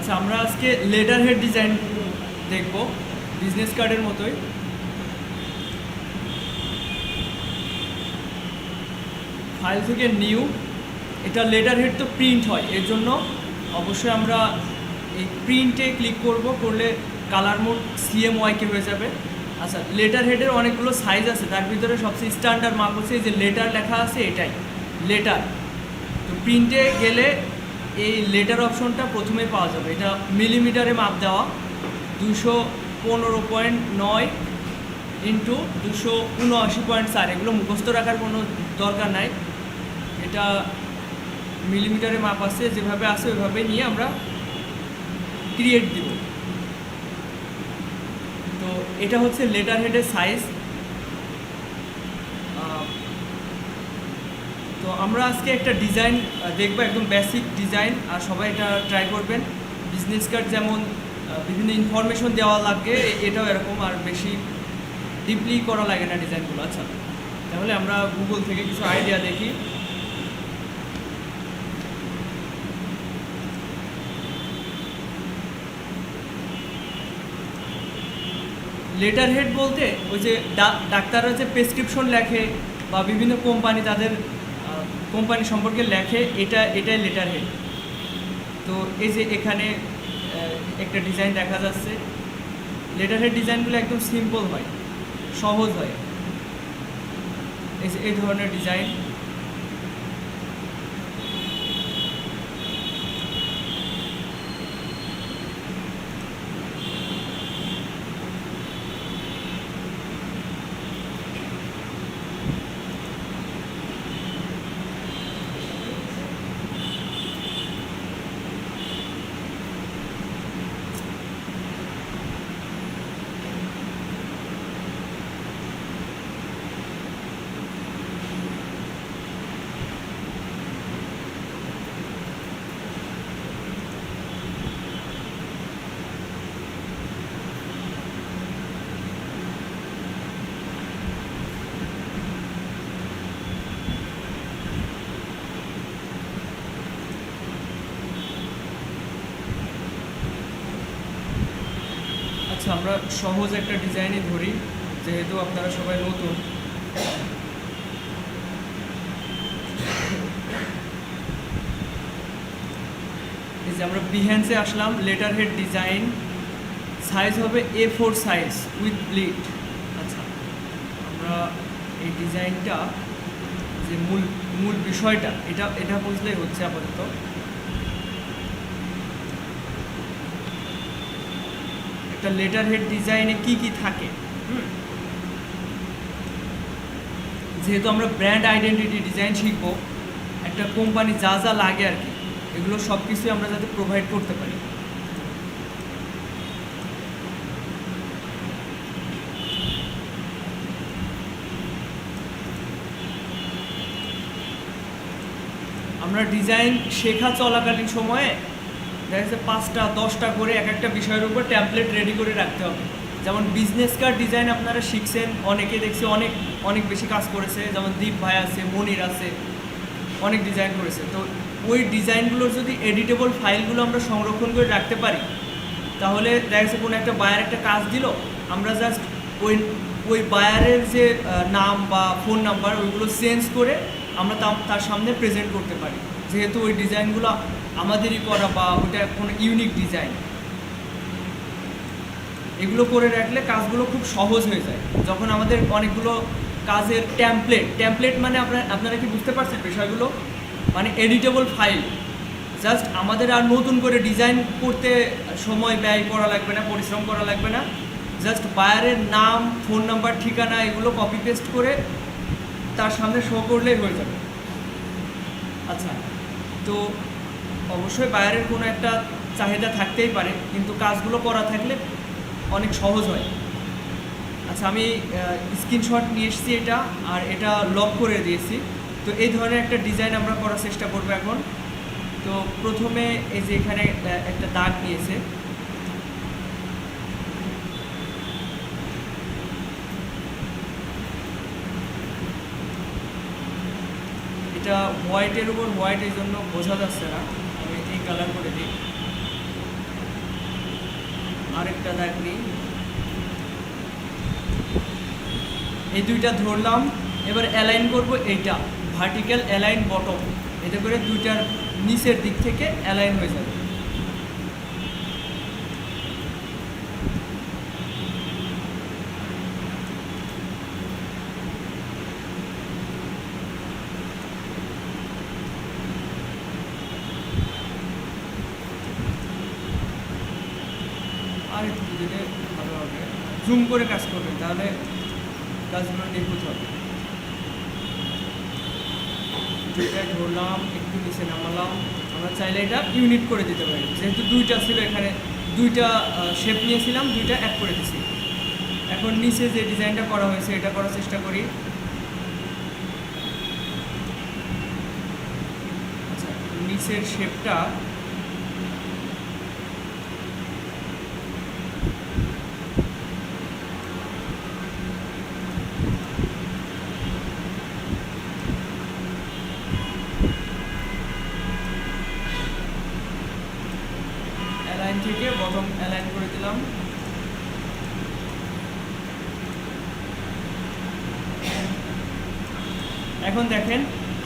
আচ্ছা, আমরা আজকে লেটার হেড ডিজাইন দেখব বিজনেস কার্ডের মতোই। ফাইল থেকে নিউ, এটা লেটার হেড তো প্রিন্ট হয়, এর জন্য অবশ্যই আমরা এই প্রিন্টে ক্লিক করলে কালার মোড CMYK হয়ে যাবে। আচ্ছা, লেটার হেডের অনেকগুলো সাইজ আছে, তার ভিতরে সবচেয়ে স্ট্যান্ডার্ড মাপ হচ্ছে যে লেটার লেখা আছে এটাই লেটার। তো প্রিন্টে গেলে এই লেটার অপশনটা প্রথমে পাওয়া যাবে। এটা মিলিমিটারে মাপ দেওয়া, 215.9 ইন্টু 279.4। এগুলো মুখস্থ রাখার কোনো দরকার নাই, এটা মিলিমিটারে মাপ আছে, যেভাবে আছে ওইভাবে নিয়ে আমরা ক্রিয়েট দিব। তো এটা হচ্ছে লেটার হেডের সাইজ। তো আমরা আজকে একটা ডিজাইন দেখবো, একদম বেসিক ডিজাইন, আর সবাই এটা ট্রাই করবেন। বিজনেস কার্ড যেমন বিভিন্ন ইনফরমেশন দেওয়া লাগে, এটাও এরকম, আর বেশি ডিপলি করা লাগে না ডিজাইনগুলো। আচ্ছা, তাহলে আমরা গুগল থেকে কিছু আইডিয়া দেখি। লেটার হেড বলতে ওই যে ডাক্তাররা যে প্রেসক্রিপশন লেখে বা বিভিন্ন কোম্পানি তাদের কোম্পানি সম্পর্কে লেখে, এটাই লেটার হেড। তো এই যে এখানে একটা ডিজাইন দেখা যাচ্ছে। লেটার হেড ডিজাইনগুলো একদম সিম্পল হয়, সহজ হয়। এই যে এই ধরনের ডিজাইন। আচ্ছা, আমরা সহজ একটা ডিজাইনই ধরি, যেহেতু আপনারা সবাই নতুন। এই যে আমরা বিহেন্সে আসলাম, লেটার হেড ডিজাইন, সাইজ হবে A4 সাইজ উইথ ব্লিড। আচ্ছা, আমরা এই ডিজাইনটা যে মূল বিষয়টা এটা বুঝলেই হচ্ছে আপাতত। একটা লেটার হেড ডিজাইনে কি থাকে, যেহেতু আমরা ব্র্যান্ড আইডেন্টিটি ডিজাইন শিখবো, একটা কোম্পানি যা লাগে আর কি, এগুলো সব কিছুই আমরা যাতে প্রোভাইড করতে পারি। আমরা ডিজাইন শেখা চলাকালীন সময়ে দেখা যাচ্ছে 5টা 10টা করে এক একটা বিষয়ের উপর ট্যাম্পলেট রেডি করে রাখতে হবে। যেমন বিজনেস কার্ড ডিজাইন আপনারা শিখছেন, অনেকে দেখছি অনেক বেশি কাজ করেছে, যেমন দীপ ভাই আছে, মনির আছে, অনেক ডিজাইন করেছে। তো ওই ডিজাইনগুলোর যদি এডিটেবল ফাইলগুলো আমরা সংরক্ষণ করে রাখতে পারি, তাহলে দেখা যাচ্ছে কোনো একটা বায়ার একটা কাজ দিল, আমরা জাস্ট ওই বায়ারের যে নাম বা ফোন নাম্বার ওইগুলো চেঞ্জ করে আমরা তার সামনে প্রেজেন্ট করতে পারি, যেহেতু ওই ডিজাইনগুলো আমাদেরই করা বা ওইটা কোনো ইউনিক ডিজাইন। এগুলো করে রাখলে কাজগুলো খুব সহজ হয়ে যায়। যখন আমাদের অনেকগুলো কাজের ট্যাম্পলেট মানে আপনারা কি বুঝতে পারছেন বিষয়গুলো? মানে এডিটেবল ফাইল, জাস্ট আমাদের আর নতুন করে ডিজাইন করতে সময় ব্যয় করা লাগবে না, পরিশ্রম করা লাগবে না। জাস্ট বায়ারের নাম, ফোন নাম্বার, ঠিকানা এগুলো কপি পেস্ট করে তার সামনে শো করলেই হয়ে যাবে। আচ্ছা, তো অবশ্যই বায়ারের কোনো একটা চাহিদা থাকতেই পারে, কিন্তু কাজগুলো করা থাকলে অনেক সহজ হয়। আচ্ছা, আমি স্ক্রিনশট নিয়ে এসেছি এটা, আর এটা লক করে দিয়েছি। তো এই ধরনের একটা ডিজাইন আমরা করার চেষ্টা করবো এখন। তো প্রথমে এই যে এখানে একটা দাগ নিয়েছে, এটা হোয়াইটের উপর হোয়াইট, এই জন্য বোঝা যাচ্ছে না, আমি এই কালার করে দিই। আরেকটা দাগ নিই, এই দুইটা ধরলাম। এবার অ্যালাইন করব এইটা ভার্টিক্যাল অ্যালাইন বটম, এতে করে দুইটার নিচের দিক থেকে অ্যালাইন হয়ে যাবে। আর একটু দিলে ভালো হবে, জুম করে কাজ করবেন, তাহলে কাজগুলো নিখুঁত হবে। দুইটাই ধরলাম, একটু নিচে নামালাম। আমরা চাইলে এটা ইউনিট করে দিতে পারি, যেহেতু দুইটা ছিল এখানে, দুইটা শেপ নিয়েছিলাম, দুইটা এক করে দিছি। এখন নিচে যে ডিজাইনটা করা হয়েছে এটা করার চেষ্টা করি। আচ্ছা, নিচের শেপটা অ্যালাইন থেকে বটম অ্যালাইন করে দিলাম। এখন দেখেন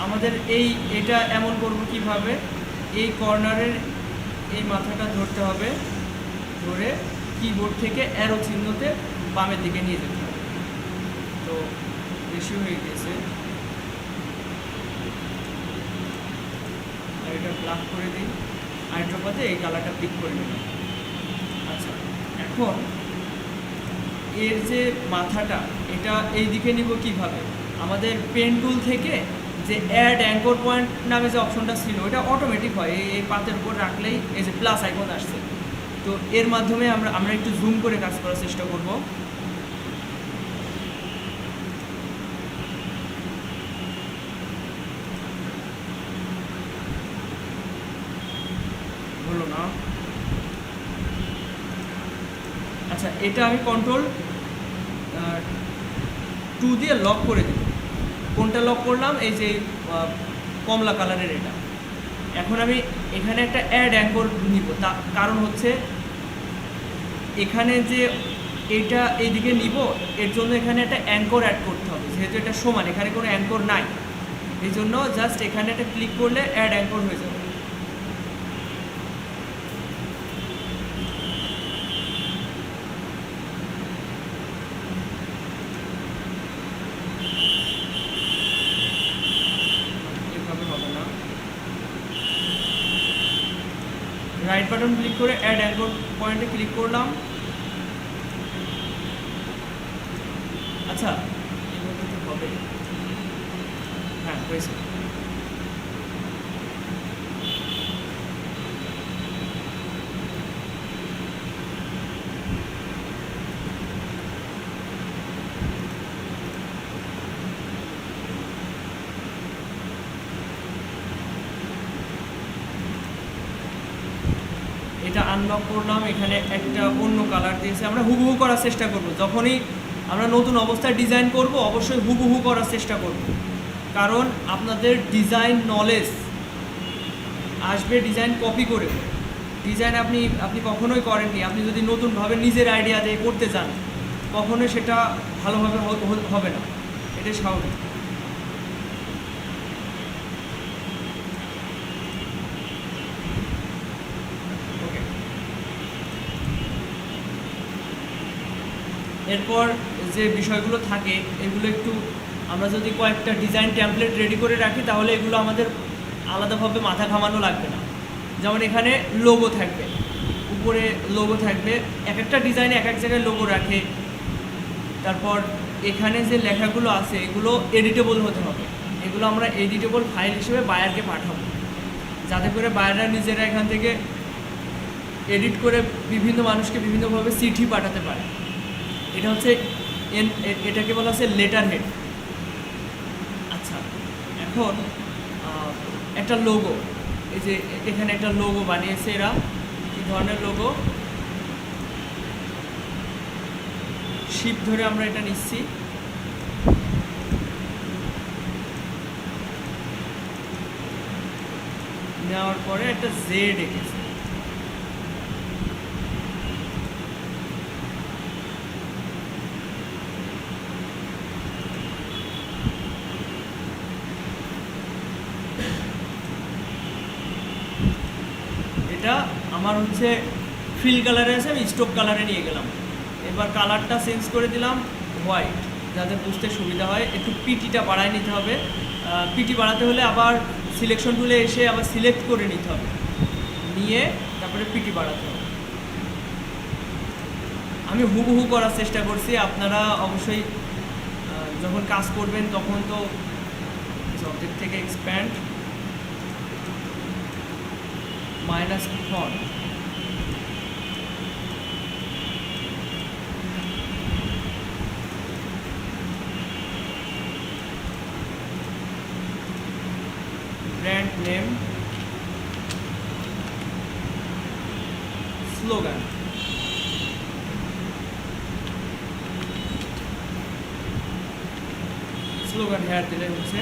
আমাদের এটা এমন করবো কিভাবে, এই কর্নারের এই মাথাটা ধরতে হবে, ধরে কিবোর্ড থেকে অ্যারো চিহ্নতে বামের দিকে নিয়ে যেতে হবে। তো বেশি হয়ে গেছে, আর এটা ব্ল্যাক করে দিই, আইড্রোপাতে এই কালারটা পিক করে নিলাম। আচ্ছা, এখন এর যে মাথাটা এটা এই দিকে নিব কিভাবে, আমাদের পেন টুল থেকে যে অ্যাড অ্যাঙ্কর পয়েন্ট নামে যে অপশনটা ছিল ওটা অটোমেটিক হয়, এই পাতের উপর রাখলেই এই যে প্লাস আইকন আসছে। তো এর মাধ্যমে আমরা একটু জুম করে কাজ করার চেষ্টা করব। হলো না। আচ্ছা, এটা আমি কন্ট্রোল 2 দিয়ে লক করে দেব। কোনটা লক করলাম, এই যে কমলা কালারের এটা। এখন আমি এখানে একটা অ্যাড অ্যাঙ্কর নিব, কারণ হচ্ছে এখানে যে এটা এইদিকে নিব, এর জন্য এখানে একটা অ্যাঙ্কর অ্যাড করতে হবে, যেহেতু এটা সমান, এখানে কোনো অ্যাঙ্কর নাই, এই জন্য জাস্ট এখানে একটা ক্লিক করলে অ্যাড অ্যাঙ্কর হয়ে যাবে। রাইট বাটন ক্লিক করে অ্যাড অ্যাঙ্কর পয়েন্টে ক্লিক করলাম। আচ্ছা, এইভাবে তো হবে, হ্যাঁ হয়েছে। এটা আনলক করলাম, এখানে একটা অন্য কালার দিয়েছে, আমরা হুবহু করার চেষ্টা করব। যখনই আমরা নতুন অবস্থায় ডিজাইন করব অবশ্যই হুবহু করার চেষ্টা করব, কারণ আপনাদের ডিজাইন নলেজ আসবে ডিজাইন কপি করে। ডিজাইন আপনি কখনোই করেননি, আপনি যদি নতুনভাবে নিজের আইডিয়া দিয়ে করতে চান কখনোই সেটা ভালোভাবে হবে না, এটাই স্বাভাবিক। এরপর যে বিষয়গুলো থাকে এগুলো একটু আমরা যদি কয়েকটা ডিজাইন টেমপ্লেট রেডি করে রাখি তাহলে এগুলো আমাদের আলাদাভাবে মাথা ঘামানো লাগবে না। যেমন এখানে লোগো থাকবে, উপরে লোগো থাকবে, এক একটা ডিজাইনে এক এক জায়গায় লোগো রাখে। তারপর এখানে যে লেখাগুলো আছে এগুলো এডিটেবল হতে হবে, এগুলো আমরা এডিটেবল ফাইল হিসেবে বায়ারকে পাঠাবো, যাতে করে বায়াররা নিজেরা এখান থেকে এডিট করে বিভিন্ন মানুষকে বিভিন্নভাবে চিঠি পাঠাতে পারে। এটা হচ্ছে এটাকে বলা হচ্ছে লেটার হেড। আচ্ছা, এখন একটা লোগো, এই যে এখানে একটা লোগো বানিয়েছে এরা, কী ধরনের লোগো, শিপ ধরে আমরা এটা নিচ্ছি। নেওয়ার পরে একটা জেড এঁকেছে, এটা আমার হচ্ছে ফিল কালারে আছে, আমি স্টোক কালারে নিয়ে গেলাম। এবার কালারটা চেঞ্জ করে দিলাম হোয়াইট, যাতে বুঝতে সুবিধা হয়। একটু পিটিটা বাড়ায় নিতে হবে। পিটি বাড়াতে হলে আবার সিলেকশন টুলে এসে আবার সিলেক্ট করে নিতে হবে, নিয়ে তারপরে পিটি বাড়াতে হবে। আমি হুবহু করার চেষ্টা করছি, আপনারা অবশ্যই যখন কাজ করবেন তখন তো অবজেক্ট থেকে expand minus font, brand name, slogan, slogan here দিলে হচ্ছে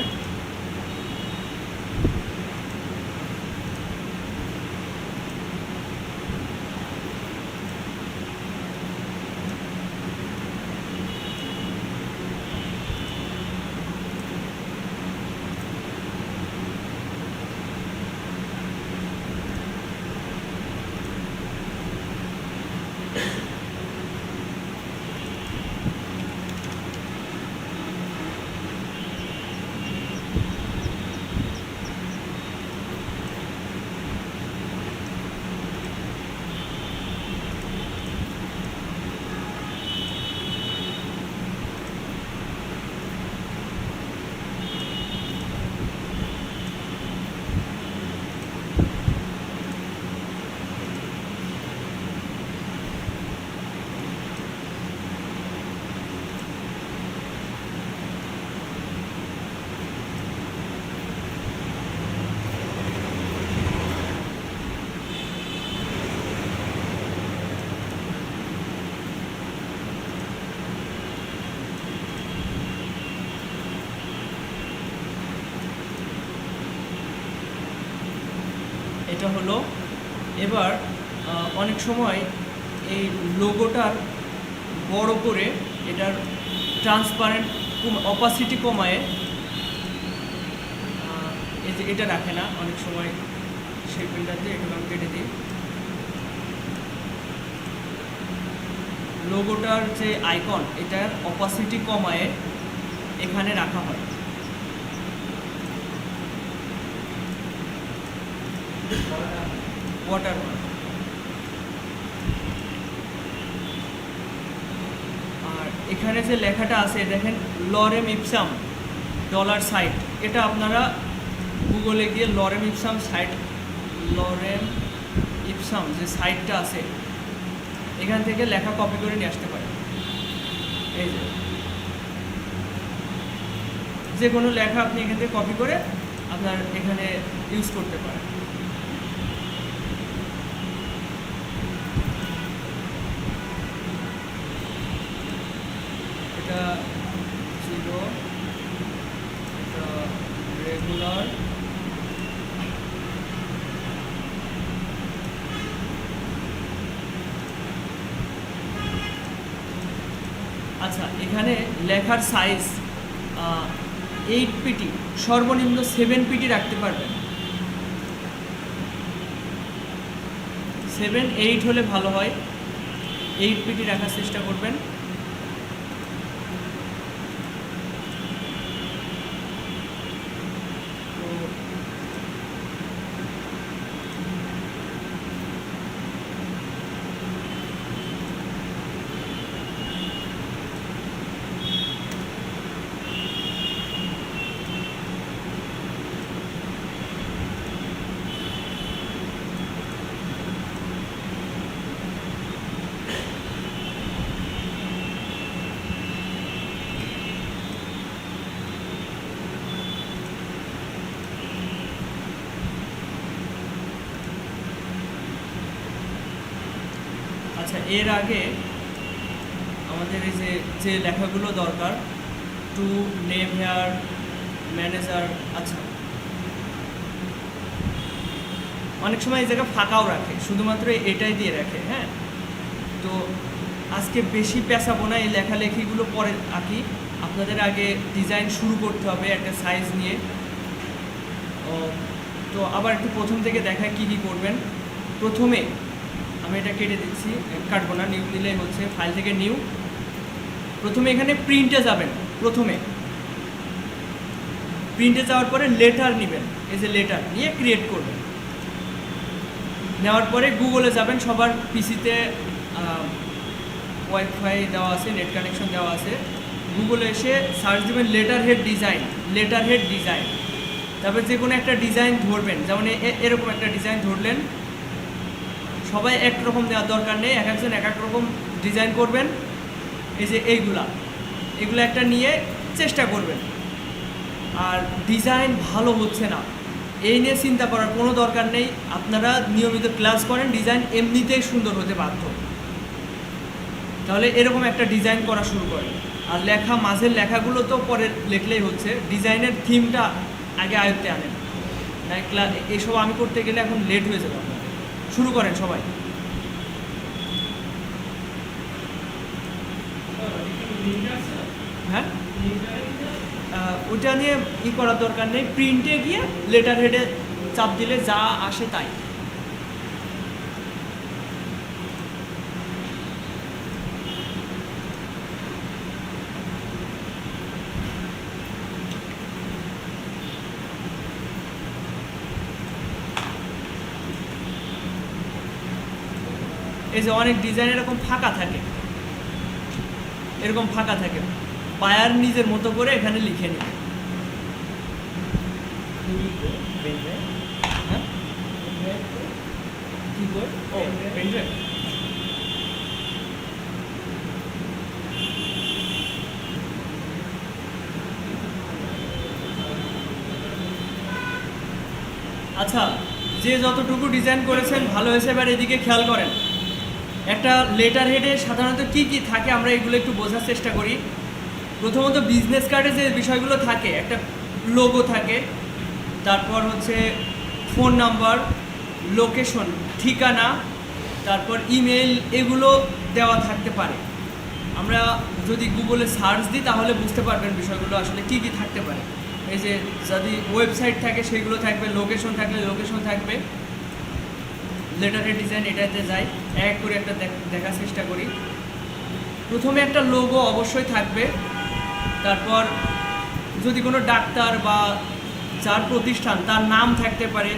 এটা হলো। এবার অনেক সময় এই লোগোটার বড় করে এটার ট্রান্সপারেন্ট অপাসিটি কমায় এই যে এটা রাখে না, অনেক সময় সেই প্রিন্টারতে একটু আমি কেটে দিই। লোগোটার যে আইকন, এটার অপাসিটি কমায় এখানে রাখা হয়। ওয়াটারমার্ক। আর এখানে যে লেখাটা আছে দেখেন, লরেম ইপসাম $সাইট, এটা আপনারা গুগলে গিয়ে lorem ipsum site, lorem ipsum যে সাইটটা আছে এখান থেকে লেখা কপি করে নিয়ে আসতে পারেন। এই যে কোনো লেখা আপনি এখান থেকে কপি করে আপনার এখানে ইউজ করতে পারেন। এটা ছিল রেগুলার, আচ্ছা এখানে লেখার সাইজ 8 পিটি, সর্বনিম্ন 7 পিটি রাখতে পারবেন। 7, 8 হলে ভালো হয়, 8 পিটি রাখার চেষ্টা করবেন। আচ্ছা এর আগে আমাদের এই যে লেখাগুলো দরকার, টু নেম হেয়ার ম্যানেজার, আচ্ছা অনেক সময় এই জায়গা ফাঁকাও রাখে, শুধুমাত্র এটাই দিয়ে রাখে। হ্যাঁ, তো আজকে বেশি পেঁচাবো না, এই লেখালেখিগুলো পরে আঁকি। আপনাদের আগে ডিজাইন শুরু করতে হবে একটা সাইজ নিয়ে। তো আবার একটু প্রথম থেকে দেখায় কী কী করবেন। প্রথমে আমি এটা কেটে দিচ্ছি, কাটবো না, নিউ দিলেই হচ্ছে, ফাইল থেকে নিউ। প্রথমে এখানে প্রিন্টে যাবেন, প্রথমে প্রিন্টে যাওয়ার পরে লেটার নেবেন, এই যে লেটার নিয়ে ক্রিয়েট করবেন। নেওয়ার পরে গুগলে যাবেন, সবার পিসিতে ওয়াইফাই দেওয়া আছে, নেট কানেকশন দেওয়া আছে। গুগলে এসে সার্চ দেবেন letter head design, letter head design. তারপরে যে কোনো একটা ডিজাইন ধরবেন, যেমন এরকম একটা ডিজাইন ধরলেন। সবাই একরকম দেওয়ার দরকার নেই, এক একজন এক এক রকম ডিজাইন করবেন। এই যে এগুলো একটা নিয়ে চেষ্টা করবেন। আর ডিজাইন ভালো হচ্ছে না এই নিয়ে চিন্তা করার কোনো দরকার নেই, আপনারা নিয়মিত ক্লাস করেন, ডিজাইন এমনিতেই সুন্দর হতে বাধ্য। তাহলে এরকম একটা ডিজাইন করা শুরু করেন। আর লেখা, মাঝের লেখাগুলো তো পরে লিখলেই হচ্ছে, ডিজাইনের থিমটা আগে আয়ত্তে আনেন। এইসব আমি করতে গেলে এখন লেট হয়ে যাবে আপনার। শুরু করেন সবাই। হ্যাঁ, ওইটা নিয়ে করার দরকার নেই, প্রিন্টে গিয়ে লেটার হেডে চাপ দিলে যা আসে তাই। এই যে অনেক ডিজাইন এরকম ফাঁকা থাকে, বায়ার নিজের মতো করে এখানে লিখে নেবে। আচ্ছা, যে যতটুকু ডিজাইন করেছেন ভালো হয়েছে। এবার এদিকে খেয়াল করেন, একটা লেটার হেডে সাধারণত কি কি থাকে আমরা এগুলো একটু বোঝার চেষ্টা করি। প্রথমত বিজনেস কার্ডে যে বিষয়গুলো থাকে, একটা লোগো থাকে, তারপর হচ্ছে ফোন নাম্বার, লোকেশন, ঠিকানা, তারপর ইমেল, এগুলো দেওয়া থাকতে পারে। আমরা যদি গুগলে সার্চ দিই তাহলে বুঝতে পারবেন বিষয়গুলো আসলে কী কী থাকতে পারে। এই যে যদি ওয়েবসাইট থাকে সেগুলো থাকবে, লোকেশন থাকলে লোকেশন থাকবে। লেটারের ডিজাইন এটাতে যাই, এক করে একটা দেখার চেষ্টা করি। প্রথমে একটা লোগো অবশ্যই থাকবে, তারপর যদি কোনো ডাক্তার বা যার প্রতিষ্ঠান তার নাম থাকতে পারে,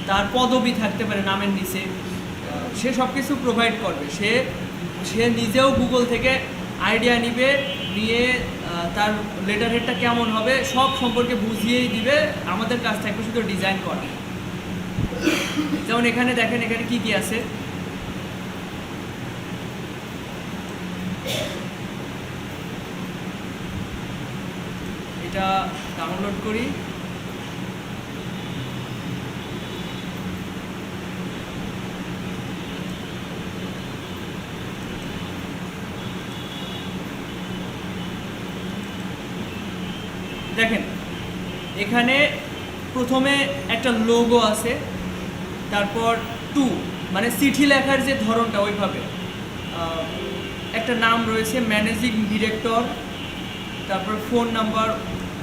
তার পদবি থাকতে পারে নামের নিচে, সে সব কিছু প্রোভাইড করবে। সে নিজেও গুগল থেকে আইডিয়া নিয়ে তার লেটার হেডটা কেমন হবে সব সম্পর্কে বুঝিয়েই দিবে। আমাদের কাজ থাকবে শুধু ডিজাইন করা। যেমন এখানে দেখেন, এখানে কি কি আছে। এটা ডাউনলোড করি। দেখেন এখানে প্রথমে একটা লোগো আছে, তারপর টু মানে চিঠি লেখার যে ধরনটা ওইভাবে, একটা নাম রয়েছে ম্যানেজিং ডিরেক্টর, তারপর ফোন নাম্বার,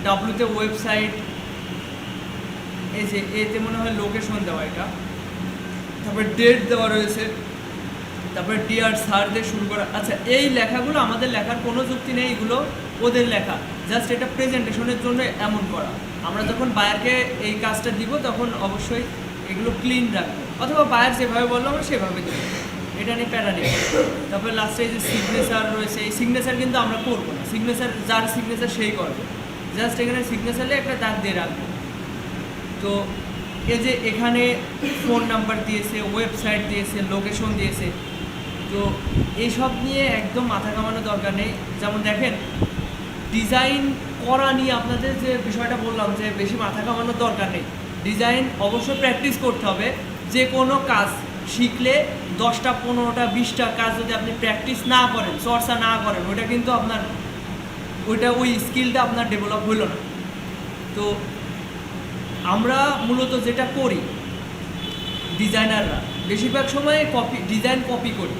ডাব্লুতে ওয়েবসাইট, এই যে এতে মনে হয় লোকেশন দেওয়া এটা, তারপর ডেট দেওয়া রয়েছে, তারপর ডিয়ার স্যার দিয়ে শুরু করা। আচ্ছা, এই লেখাগুলো আমাদের লেখার কোনো যুক্তি নেই, এগুলো ওদের লেখা, জাস্ট এটা প্রেজেন্টেশনের জন্য এমন করা। আমরা যখন বায়ারকে এই কাজটা দিব তখন অবশ্যই এগুলো ক্লিন রাখবো, অথবা বায়ার যেভাবে বললো আমরা সেভাবে দেবো, এটা নিয়ে প্যারা নেই। তারপরে লাস্টে এই যে সিগনেচার রয়েছে, এই সিগনেচার কিন্তু আমরা করবো না, সিগনেচার যার সিগনেচার সেই করবে, জাস্ট এখানে সিগনেচারে একটা দাগ দিয়ে রাখবো। তো এই যে এখানে ফোন নাম্বার দিয়েছে, ওয়েবসাইট দিয়েছে, লোকেশন দিয়েছে, তো এইসব নিয়ে একদম মাথা ঘামানোর দরকার নেই। যেমন দেখেন ডিজাইন করা নিয়ে আপনাদের যে বিষয়টা বললাম যে বেশি মাথা ঘামানোর দরকার নেই, ডিজাইন অবশ্যই প্র্যাকটিস করতে হবে। যে কোনো কাজ শিখলে 10টা 15টা 20টা কাজ যদি আপনি প্র্যাকটিস না করেন, চর্চা না করেন, ওইটা কিন্তু আপনার ওই স্কিলটা আপনার ডেভেলপ হলো না। তো আমরা মূলত যেটা করি ডিজাইনাররা বেশিরভাগ সময় ডিজাইন কপি করি।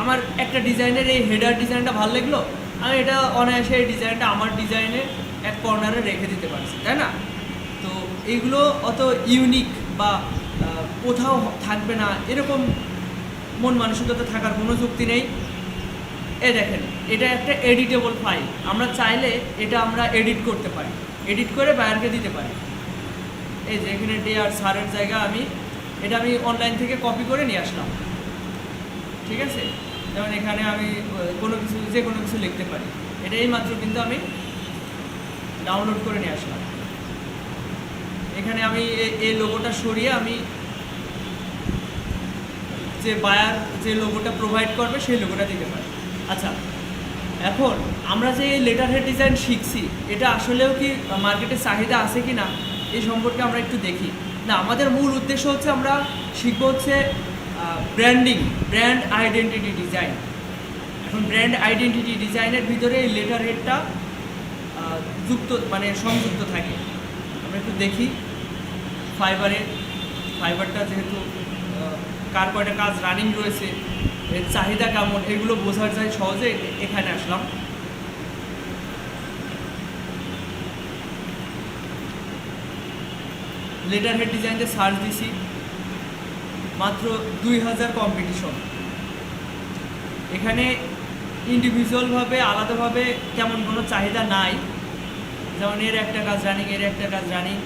আমার একটা ডিজাইনের এই হেডার ডিজাইনটা ভালো লাগলো, আমি এটা অনায়াসে এই ডিজাইনটা আমার ডিজাইনে এক কর্নারে রেখে দিতে পারছি, তাই না? তো এইগুলো অত ইউনিক বা কোথাও থাকবে না এরকম মন মানসিকতা থাকার কোনো যুক্তি নেই। দেখেন, এটা একটা এডিটেবল ফাইল, আমরা চাইলে এটা আমরা এডিট করতে পারি, এডিট করে বায়ারকে দিতে পারি। এই যে এখানে ডে আর সারের জায়গা আমি অনলাইন থেকে কপি করে নিয়ে আসলাম, ঠিক আছে। যেমন এখানে আমি যে কোনো কিছু লিখতে পারি, এটা এই মাত্র কিন্তু আমি ডাউনলোড করে নিয়ে আসলাম। এখানে আমি এই লোগোটা সরিয়ে আমি যে বায়ার যে লোগোটা প্রোভাইড করবে সেই লোগোটা দিতে পারি। আচ্ছা, এখন আমরা যে লেটার হেড ডিজাইন শিখছি, এটা আসলেও কি মার্কেটে চাহিদা আছে কি না এই সম্পর্কে আমরা একটু দেখি। না, আমাদের মূল উদ্দেশ্য হচ্ছে আমরা শিখবো হচ্ছে ব্র্যান্ডিং, ব্র্যান্ড আইডেন্টিটি ডিজাইন। এখন ব্র্যান্ড আইডেন্টিটি ডিজাইনের ভিতরে এই লেটার হেডটা সংযুক্ত থাকে। আমরা একটু দেখি ফাইবারটা যেহেতু কার কয়টা কাজ রানিং রয়েছে, এর চাহিদা কেমন, এগুলো বোঝার যায় সহজে। এখানে আসলাম, লেটার হেড ডিজাইনতে সার্চ দিছি, মাত্র 2000 কম্পিটিশন। এখানে ইন্ডিভিজুয়ালভাবে আলাদাভাবে তেমন কোনো চাহিদা নাই। যেমন এর একটা কাজ রানিং, এর একটা কাজ রানিং,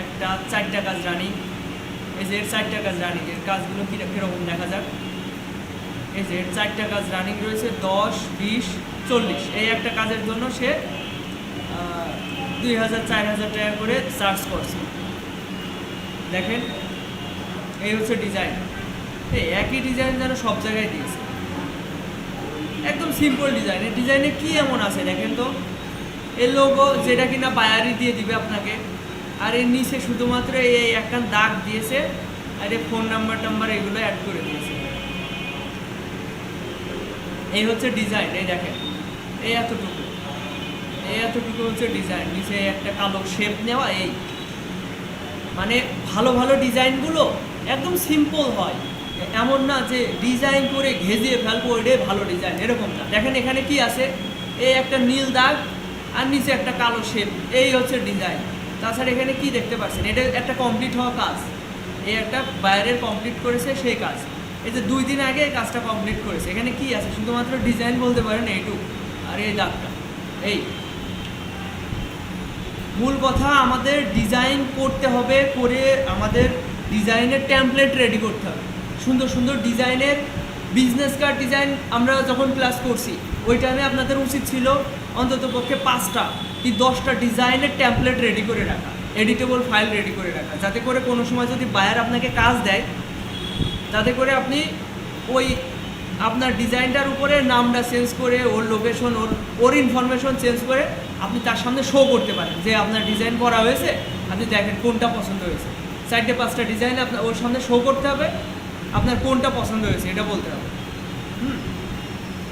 একটা 4টা কাজ রানিং। এই যে এর 4টা কাজ রানিং, এর কাজগুলো কীরকম দেখা যাক। এই যে এর 4টা কাজ রানিং রয়েছে, 10, 20, 40। এই একটা কাজের জন্য সে 2000-4000 টাকা করে চার্জ করছে। দেখেন, এই হচ্ছে ডিজাইন। এই একই ডিজাইন যেন সব জায়গায় দিয়েছে, একদম সিম্পল ডিজাইন। এই ডিজাইনে কি এমন আছে দেখেন তো। এর লোগো যেটা কিনা বায়ারই দিয়ে দিবে আপনাকে, আর এর নিচে শুধুমাত্র এই একটা দাগ দিয়েছে, আর এই ফোন নাম্বার এগুলো অ্যাড করে দিয়েছে। এই হচ্ছে ডিজাইন। এই দেখেন, এই এতটুকু হচ্ছে ডিজাইন। নিচে একটা কালো শেপ নেওয়া। এই মানে ভালো ভালো ডিজাইনগুলো একদম সিম্পল হয়, এমন না যে ডিজাইন করে ঘেজিয়ে ফেলবো ওইটাই ভালো ডিজাইন, এরকম না। দেখেন এখানে কি আছে, এই একটা নীল দাগ আর নিচে একটা কালো শেপ, এই হচ্ছে ডিজাইন। তাছাড়া এখানে কি দেখতে পাচ্ছেন, এটা একটা কমপ্লিট হওয়া কাজ। এই একটা বাইরের কমপ্লিট করেছে সেই কাজ, এই যে 2 দিন আগে এই কাজটা কমপ্লিট করেছে। এখানে কি আছে, শুধুমাত্র ডিজাইন বলতে পারেন এইটুকু, আর এই দাগটা। এই মূল কথা, আমাদের ডিজাইন করতে হবে, করে আমাদের ডিজাইনের টেমপ্লেট রেডি করতে হবে। সুন্দর সুন্দর ডিজাইনের বিজনেস কার্ড ডিজাইন আমরা যখন ক্লাস করছি, ওই টাইমে আপনাদের উচিত ছিল অন্তত পক্ষে 5টা কি 10টা ডিজাইনের টেমপ্লেট রেডি করে রাখা, এডিটেবল ফাইল রেডি করে রাখা, যাতে করে কোনো সময় যদি বায়ার আপনাকে কাজ দেয়, যাতে করে আপনি ওই আপনার ডিজাইনটার উপরে নামটা চেঞ্জ করে, ওর লোকেশন, ওর ইনফরমেশন চেঞ্জ করে আপনি তার সামনে শো করতে পারেন যে আপনার ডিজাইন করা হয়েছে, আপনি দেখেন কোনটা পছন্দ হয়েছে। 4-5টা ডিজাইন আপনার ওর সামনে শো করতে হবে, আপনার কোনটা পছন্দ হয়েছে এটা বলতে হবে।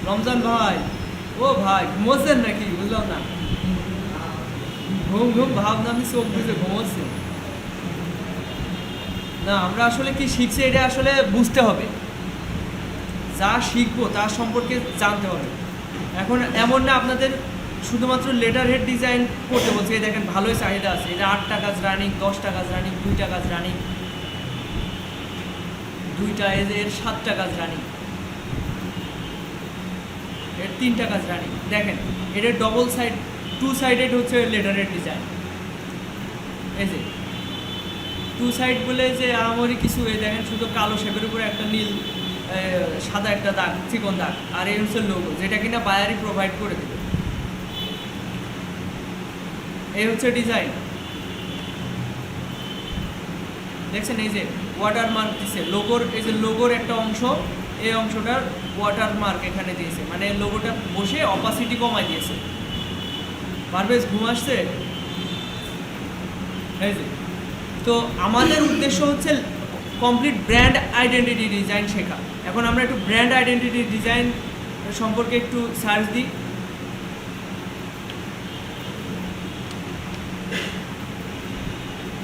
রমজান ভাই, ও ভাই ঘুমোচ্ছেন নাকি? বুঝলাম না, ঘুম ভাব না, আমি চোখ বুঝে ঘুমোচ্ছেন না। আমরা আসলে কি শিখছি এটা আসলে বুঝতে হবে, যা শিখবো তার সম্পর্কে জানতে হবে। এখন এমন না আপনাদের শুধুমাত্র লেটার হেড ডিজাইন করতে বলছে। এই দেখেন ভালোই চাহিদা আছে, এটা 8টা কাজ রানিং, 10টা কাজ রানিং, 2টা কাজ রানিং, 2টা, এর 7টা কাজ রানিং, এর 3টা কাজ রানিং। দেখেন এটা ডবল সাইড, 2 সাইডেড হচ্ছে লেটার হেড ডিজাইন। এই যে 2 সাইড বলে যে আমারই কিছু, এই দেখেন শুধু কালো শেপের উপরে একটা নীল সাদা একটা দাগ, চিকন দাগ, আর এই হচ্ছে লোগো, যেটা কিনা বায়ারই প্রোভাইড করে দেবে। এই হচ্ছে ডিজাইন। দেখছেন এই যে ওয়াটারমার্ক দিয়েছে লোগোর, এই যে লোগোর একটা অংশ, এই অংশটার ওয়াটারমার্ক এখানে দিয়েছে, মানে লোগোটা বসে অপাসিটি কমাই দিয়েছে। পারভেজ ঘুম আসছে? এই যে, তো আমাদের উদ্দেশ্য হচ্ছে কমপ্লিট ব্র্যান্ড আইডেন্টিটি ডিজাইন শেখা। এখন আমরা একটু ব্র্যান্ড আইডেন্টিটি ডিজাইন সম্পর্কে একটু সার্চ দিই।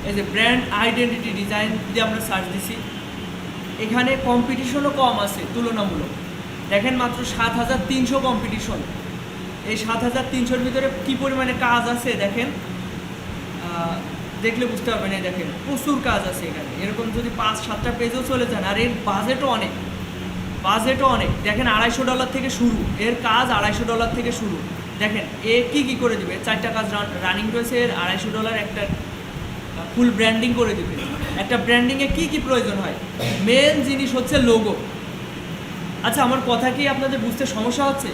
এই যে ব্র্যান্ড আইডেন্টিটি ডিজাইন দিয়ে আমরা সার্চ দিছি, এখানে কম্পিটিশনও কম আছে তুলনামূলক। দেখেন মাত্র 7300 কম্পিটিশন। এই 7300-র ভিতরে কী পরিমাণে কাজ আছে দেখেন, দেখলে বুঝতে পারবেন। এই দেখেন প্রচুর কাজ আছে এখানে, এরকম যদি 5-7টা পেজও চলে যান। আর এর বাজেটও অনেক, দেখেন $250 থেকে শুরু, এর কাজ $250 থেকে শুরু। দেখেন এ কি করে দিবে, 4টা কাজ রানিং রয়েছে, এর $250 একটা ফুল ব্র্যান্ডিং করে দিবে। একটা ব্র্যান্ডিংয়ে কি প্রয়োজন হয়, মেন জিনিস হচ্ছে লোগো। আচ্ছা আমার কথা কি আপনাদের বুঝতে সমস্যা হচ্ছে?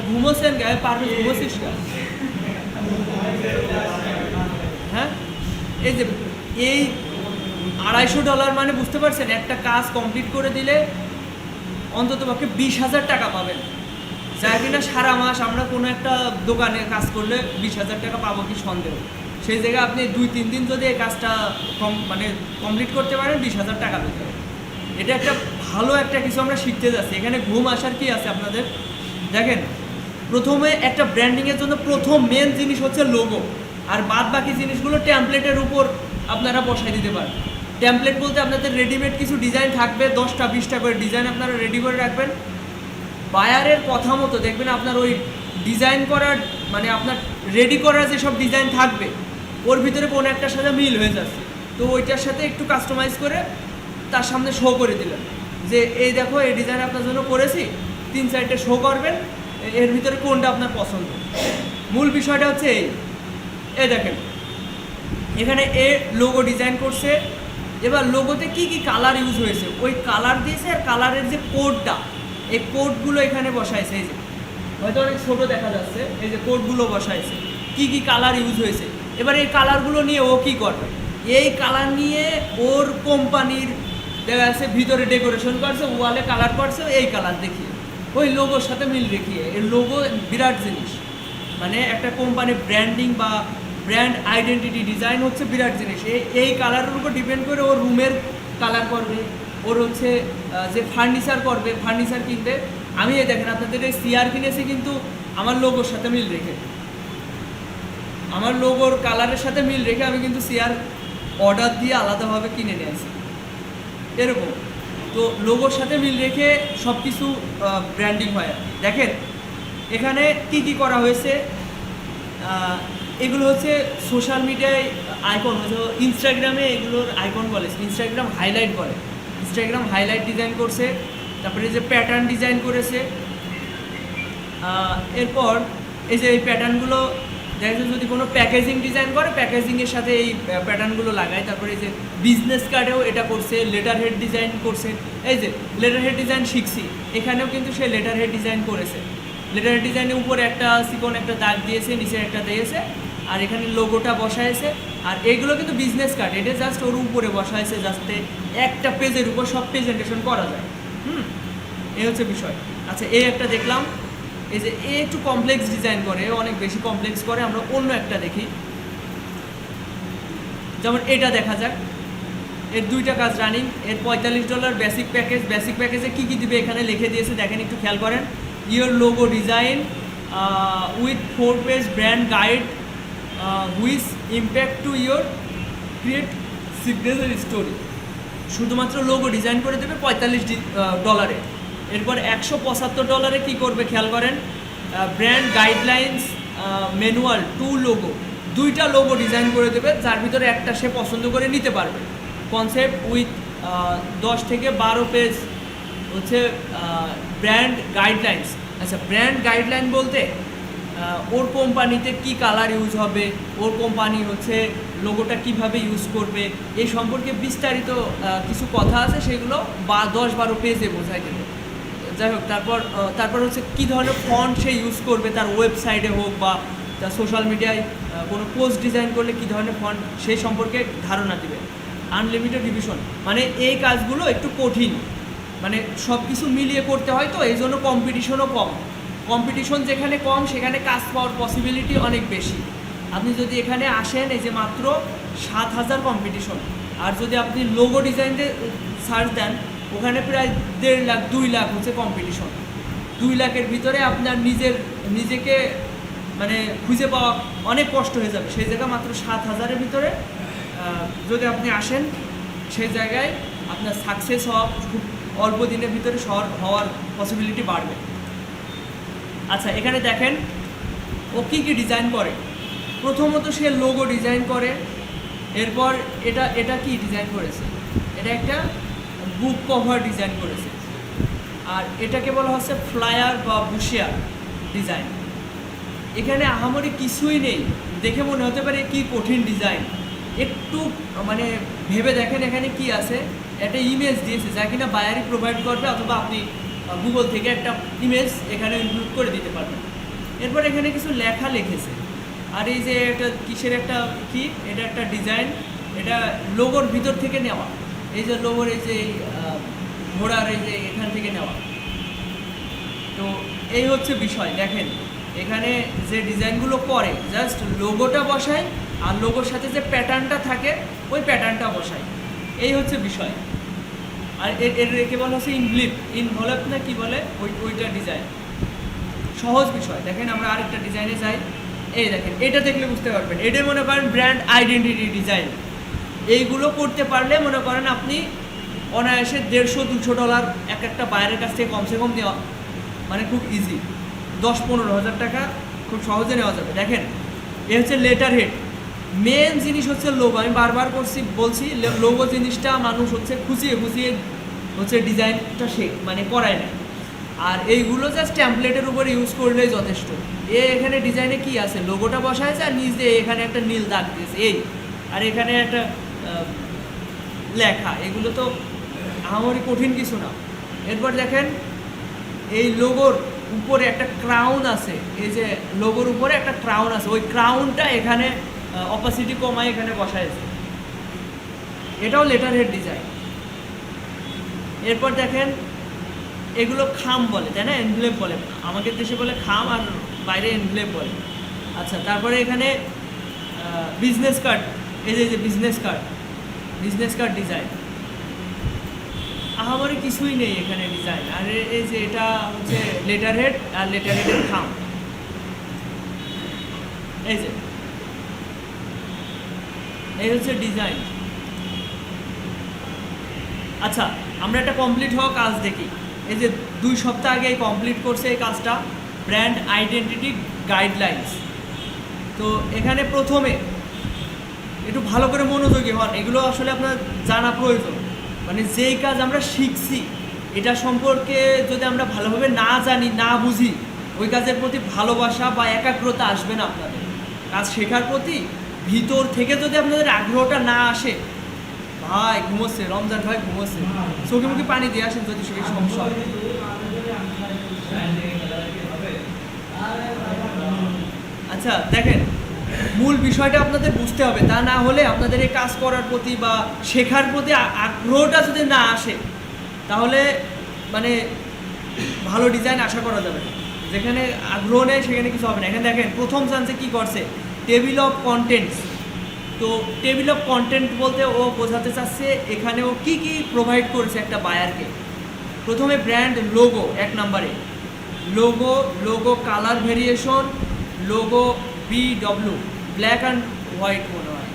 ঘুমোচ্ছেন গায়ে পারবে, ঘুমোচ্ছিস না? হ্যাঁ, এই যে এই $250 মানে বুঝতে পারছেন, একটা কাজ কমপ্লিট করে দিলে অন্তত পক্ষে 20,000 টাকা পাবেন। যা কিনা সারা মাস আমরা কোনো একটা দোকানে কাজ করলে 20,000 টাকা পাবো কি সন্দেহ। সেই জায়গায় আপনি 2-3 দিন যদি এই কাজটা কমপ্লিট করতে পারেন 20,000 টাকা পেতে হবে। এটা একটা ভালো একটা কিছু আমরা শিখতে যাচ্ছি। এখানে ঘুম আসার কি আছে আপনাদের? দেখেন প্রথমে একটা ব্র্যান্ডিংয়ের জন্য প্রথম মেন জিনিস হচ্ছে লোগো, আর বাদ বাকি জিনিসগুলো টেমপ্লেটের উপর আপনারা বসাই দিতে পারেন। টেমপ্লেট বলতে আপনাদের রেডিমেড কিছু ডিজাইন থাকবে, 10টা-20টা করে ডিজাইন আপনারা রেডি করে রাখবেন। বায়ারের কথা মতো দেখবেন আপনার ওই ডিজাইন করার মানে আপনার রেডি করার যেসব ডিজাইন থাকবে ওর ভিতরে কোনো একটার সাথে মিল হয়ে যাচ্ছে, তো ওইটার সাথে একটু কাস্টমাইজ করে তার সামনে শো করে দিলেন যে এই দেখো এই ডিজাইন আপনার জন্য করেছি, 3-4টে শো করবেন, এর ভিতরে কোনটা আপনার পছন্দ। মূল বিষয়টা হচ্ছে এই দেখেন এখানে এ লোগো ডিজাইন করছে। এবার লোগোতে কি কালার ইউজ হয়েছে ওই কালার দিয়েছে, আর কালারের যে কোডটা এই কোডগুলো এখানে বসাইছে। এই যে হয়তো অনেক ছোটো দেখা যাচ্ছে, এই যে কোডগুলো বসাইছে কি কালার ইউজ হয়েছে। এবার এই কালারগুলো নিয়ে ও কী করবে, এই কালার নিয়ে ওর কোম্পানির দেখা যাচ্ছে ভিতরে ডেকোরেশন করছে, ওয়ালে কালার করছে, এই কালার দেখিয়ে ওই লোগোর সাথে মিল রেখিয়ে। এর লোগো বিরাট জিনিস, মানে একটা কোম্পানির ব্র্যান্ডিং বা ব্র্যান্ড আইডেন্টিটি ডিজাইন হচ্ছে বিরাট জিনিস। এই কালারের উপর ডিপেন্ড করে ওর রুমের কালার করবে, ওর হচ্ছে যে ফার্নিচার করবে, ফার্নিচার কিনবে। আমি এই দেখেন আপনাদের এই চেয়ার কিনেছি কিন্তু আমার লোগোর সাথে মিল রেখে, আমার লোগোর কালারের সাথে মিল রেখে আমি কিন্তু চেয়ার অর্ডার দিয়ে আলাদাভাবে কিনে নিয়েছি এরকম। তো লোগোর সাথে মিল রেখে সব কিছু ব্র্যান্ডিং হয়। দেখেন এখানে কি করা হয়েছে, এগুলো হচ্ছে সোশ্যাল মিডিয়ায় আইকন হচ্ছে, ইনস্টাগ্রামে এগুলোর আইকন বলে, ইনস্টাগ্রাম হাইলাইট বলে। ইনস্টাগ্রাম হাইলাইট ডিজাইন করছে, তারপরে যে প্যাটার্ন ডিজাইন করেছে। এরপর এই যে এই প্যাটার্নগুলো দেখা যাচ্ছে যদি কোনো প্যাকেজিং ডিজাইন করে প্যাকেজিংয়ের সাথে এই প্যাটার্নগুলো লাগায়। তারপরে এই যে বিজনেস কার্ডেও এটা করছে, লেটার হেড ডিজাইন করছে। এই যে লেটার হেড ডিজাইন শিখছি, এখানেও কিন্তু সে লেটার হেড ডিজাইন করেছে। লেটার হেড ডিজাইনের উপরে একটা চিকন একটা দাগ দিয়েছে, নিচে একটা দিয়েছে, আর এখানে লোগোটা বসাইছে। আর এগুলো কিন্তু বিজনেস কার্ড, এটা জাস্ট ওর উপরে বসাইছে, যাতে একটা পেজের উপর সব প্রেজেন্টেশন করা যায়। এই হচ্ছে বিষয়। আচ্ছা এই একটা দেখলাম, এই যে এ একটু কমপ্লেক্স ডিজাইন করে, অনেক বেশি কমপ্লেক্স করে। আমরা অন্য একটা দেখি, যেমন এটা দেখা যাক। এর 2টা কাজ রানিং, এর $45 বেসিক প্যাকেজ। বেসিক প্যাকেজে কী দিবে এখানে লিখে দিয়েছে, দেখেন একটু খেয়াল করেন। Your logo design with 4 page brand guide which impact to your create signature story. শুধুমাত্র লোগো ডিজাইন করে দেবে $45। এরপর $175 কী করবে খেয়াল করেন, ব্র্যান্ড গাইডলাইন্স ম্যানুয়াল 2 লোগো, 2টা লোগো ডিজাইন করে দেবে, যার ভিতরে একটা সে পছন্দ করে নিতে পারবে। কনসেপ্ট উইথ 10 থেকে 12 পেজ হচ্ছে ব্র্যান্ড গাইডলাইন্স। আচ্ছা ব্র্যান্ড গাইডলাইন বলতে ওর কোম্পানিতে কি কালার ইউজ হবে, ওর কোম্পানি হচ্ছে লোগোটা কিভাবে ইউজ করবে, এই সম্পর্কে বিস্তারিত কিছু কথা আছে, সেগুলো 10-12 পেজে বোঝাই দেবে। যাই হোক, তারপর হচ্ছে কী ধরনের ফন্ট সে ইউজ করবে, তার ওয়েবসাইটে হোক বা তার সোশ্যাল মিডিয়ায় কোনো পোস্ট ডিজাইন করলে কী ধরনের ফন্ট, সেই সম্পর্কে ধারণা দেবে। আনলিমিটেড রিভিশন, মানে এই কাজগুলো একটু কঠিন, মানে সব কিছু মিলিয়ে করতে হয়, তো এই জন্য কম্পিটিশনও কম। কম্পিটিশন যেখানে কম সেখানে কাজ পাওয়ার পসিবিলিটি অনেক বেশি। আপনি যদি এখানে আসেন, এই যে মাত্র 7,000 কম্পিটিশন, আর যদি আপনি লোগো ডিজাইনে সার্চ দেন ওখানে প্রায় 1.5 লাখ 2 লাখ হচ্ছে কম্পিটিশন। 2 লাখের ভিতরে আপনার নিজেকে মানে খুঁজে পাওয়া অনেক কষ্ট হয়ে যাবে। সেই জায়গা মাত্র 7,000-এর ভিতরে যদি আপনি আসেন, সেই জায়গায় আপনার সাকসেস হওয়া খুব অল্প দিনের ভিতরে হওয়ার পসিবিলিটি বাড়বে। আচ্ছা এখানে দেখেন ও কী ডিজাইন করে। প্রথমত সে লোগো ডিজাইন করে, এরপর এটা এটা কি ডিজাইন করেছে, এটা একটা বুক কভার ডিজাইন করেছে। আর এটাকে বলা হচ্ছে ফ্লায়ার বা বুশিয়ার ডিজাইন। এখানে আহামরি কিছুই নেই, দেখে মনে হতে পারে কি কঠিন ডিজাইন। একটু মানে ভেবে দেখেন এখানে কি আছে। একটা ইমেজ দিয়েছে যা কিনা বায়ারই প্রোভাইড করবে, অথবা আপনি গুগল থেকে একটা ইমেজ এখানে ইনক্লুড করে দিতে পারবেন। এরপর এখানে কিছু লেখা লিখেছে। আর এই যে একটা কিসের একটা কি, এটা একটা ডিজাইন, এটা লোগোর ভিতর থেকে নেওয়া। এই যে লোগোর এই যে ঘোড়ার এই যে এখান থেকে নেওয়া। তো এই হচ্ছে বিষয়। দেখেন এখানে যে ডিজাইনগুলো করে জাস্ট লোগোটা বসায়, আর লোগোর সাথে যে প্যাটার্নটা থাকে ওই প্যাটার্নটা বসায়, এই হচ্ছে বিষয়। আর এর রেখে বলা হচ্ছে ইনভলভ না কি বলে ওইটা ডিজাইন। সহজ বিষয়। দেখেন আমরা আরেকটা ডিজাইনে যাই। এই দেখেন এটা দেখলে বুঝতে পারবেন, এটা মনে করেন ব্র্যান্ড আইডেন্টিটি ডিজাইন। এইগুলো করতে পারলে মনে করেন আপনি অনায়াসে $150-200 এক একটা বাইরের কাছ থেকে কমসে কম নেওয়া, মানে খুব ইজি। 10-15 হাজার টাকা খুব সহজে নেওয়া যাবে। দেখেন এ হচ্ছে লেটার হেড। মেন জিনিস হচ্ছে লোগো। আমি বারবার বলছি লোগো জিনিসটা মানুষ হচ্ছে খুঁচিয়ে হচ্ছে ডিজাইনটা মানে করায় না। আর এইগুলো জাস্ট ট্যাম্পলেটের উপরে ইউজ করলেই যথেষ্ট। এখানে ডিজাইনে কি আছে, লোগোটা বসাইছে আর নিচ দিয়ে এখানে একটা নীল দাগ দিয়েছে এই, আর এখানে একটা লেখা। এগুলো তো আমারই কঠিন কিছু না। এরপর দেখেন এই লোগোর উপরে একটা ক্রাউন আছে। এই যে লোগোর উপরে একটা ক্রাউন আছে, ওই ক্রাউনটা এখানে অপাসিটি কমায় এখানে বসাইছে। এটাও লেটার হেড ডিজাইন। এরপর দেখেন এগুলো খাম বলে, তাই না? এনভেলপ বলে, আমাদের দেশে বলে খাম আর বাইরে এনভেলপ বলে। আচ্ছা, তারপরে এখানে বিজনেস কার্ড। এই যে বিজনেস কার্ড ডিজাইন। আমারই কিছুই নেই এখানে ডিজাইন। আর এই যে এটা হচ্ছে লেটার হেড আর লেটার হেডের খাম। এই হচ্ছে ডিজাইন। আচ্ছা, আমরা একটা কমপ্লিট হওয়া কাজ দেখি। এই যে 2 সপ্তাহ আগে কমপ্লিট করছে এই কাজটা, ব্র্যান্ড আইডেন্টিটি গাইডলাইন্স। তো এখানে প্রথমে একটু ভালো করে মনোযোগী হন, এগুলো আসলে আপনার জানা প্রয়োজন। মানে যেই কাজ আমরা শিখছি এটা সম্পর্কে যদি আমরা ভালোভাবে না জানি, না বুঝি, ওই কাজের প্রতি ভালোবাসা বা একাগ্রতা আসবে না আপনাদের। কাজ শেখার প্রতি ভিতর থেকে যদি আপনাদের আগ্রহটা না আসে, ভাই ঘুমোচ্ছে, রমজান ভাই ঘুমোচ্ছে, চোখে মুখে পানি দিয়ে আসেন যদি সেই সমস্যা হয়। আচ্ছা দেখেন, মূল বিষয়টা আপনাদের বুঝতে হবে। তা না হলে আপনাদের এই কাজ করার প্রতি বা শেখার প্রতি আগ্রহটা যদি না আসে, তাহলে মানে ভালো ডিজাইন আশা করা যাবে না। যেখানে আগ্রহ নেই সেখানে কিছু হবে না। এখানে দেখেন প্রথম চান্সে কি করছে, টেবিল অফ কন্টেন্টস। তো টেবিল অফ কন্টেন্ট বলতে ও বোঝাতে চাচ্ছে এখানে ও কী কী প্রোভাইড করেছে একটা বায়ারকে। প্রথমে ব্র্যান্ড লোগো, 1 নম্বরে logo colour variation, logo BW black and white মনে হয়।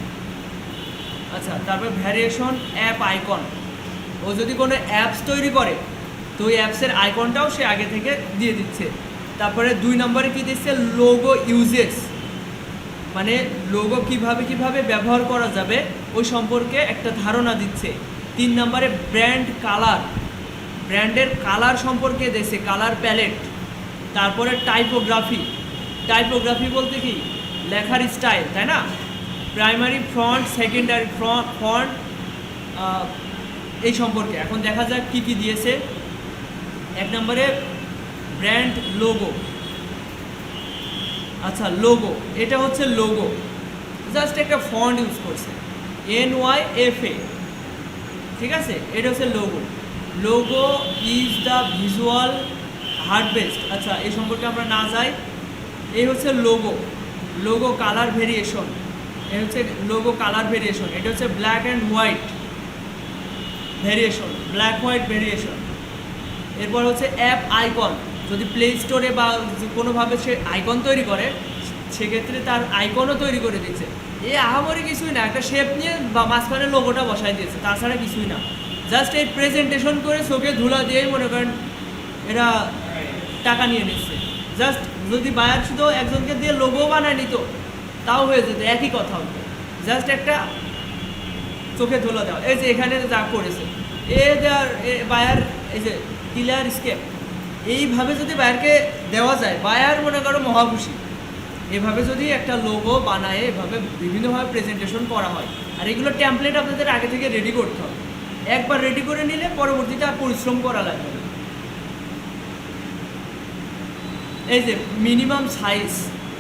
আচ্ছা, তারপর ভ্যারিয়েশন অ্যাপ আইকন। ও যদি কোনো অ্যাপস তৈরি করে তো ওই অ্যাপসের আইকনটাও সে আগে থেকে দিয়ে দিচ্ছে। তারপরে 2 নম্বরে কী দিচ্ছে, লোগো ইউজেস, মানে লোগো কিভাবে ব্যবহার করা যাবে ওই সম্পর্কে একটা ধারণা দিচ্ছে। 3 নম্বরে ব্র্যান্ডের কালার সম্পর্কে দিচ্ছে, কালার প্যালেট। তারপরে টাইপোগ্রাফি বলতে কি, লেখার স্টাইল, তাই না? প্রাইমারি ফন্ট, সেকেন্ডারি ফন্ট, এই সম্পর্কে। এখন দেখা যাক কী কী দিয়েছে। 1 নম্বরে ব্র্যান্ড লোগো। আচ্ছা, লোগো, এটা হচ্ছে লোগো, জাস্ট একটা ফন্ট ইউজ করছে, NYFA, ঠিক আছে? এটা হচ্ছে logo is the visual hard based. আচ্ছা, এই সম্পর্কে আমরা না যাই। এই হচ্ছে লোগো কালার ভেরিয়েশন। এটা হচ্ছে ব্ল্যাক অ্যান্ড হোয়াইট ভেরিয়েশন। এরপর হচ্ছে অ্যাপ আইকন। যদি প্লে স্টোরে বা কোনোভাবে সে আইকন তৈরি করে, সেক্ষেত্রে তার আইকনও তৈরি করে দিচ্ছে। এই আহামরি কিছুই না, একটা শেপ নিয়ে বা মাঝখানে লোগোটা বসাই দিয়েছে, তাছাড়া কিছুই না। জাস্ট এই প্রেজেন্টেশন করে চোখে ধুলা দিয়েই মনে করেন এরা টাকা নিয়ে নিচ্ছে। জাস্ট যদি বায়ার শুধু একজনকে দিয়ে লোগো বানায় নিত তাও হয়ে যেত, একই কথা হতো। জাস্ট একটা চোখে ধুলো দেওয়া, এই যে এখানে যা করেছে এ দেওয়ার বায়ার, এই যে ক্লিয়ার স্কেপ, এইভাবে যদি বায়ারকে দেওয়া যায় বায়ার মনে করো মহাখুশি। এভাবে যদি একটা লোগো বানায় এভাবে বিভিন্নভাবে প্রেজেন্টেশন করা হয়, আর এগুলো টেমপ্লেট আপনাদের আগে থেকে রেডি করতে হবে। একবার রেডি করে নিলে পরবর্তীতে আর পরিশ্রম করা লাগবে না। এই যে মিনিমাম সাইজ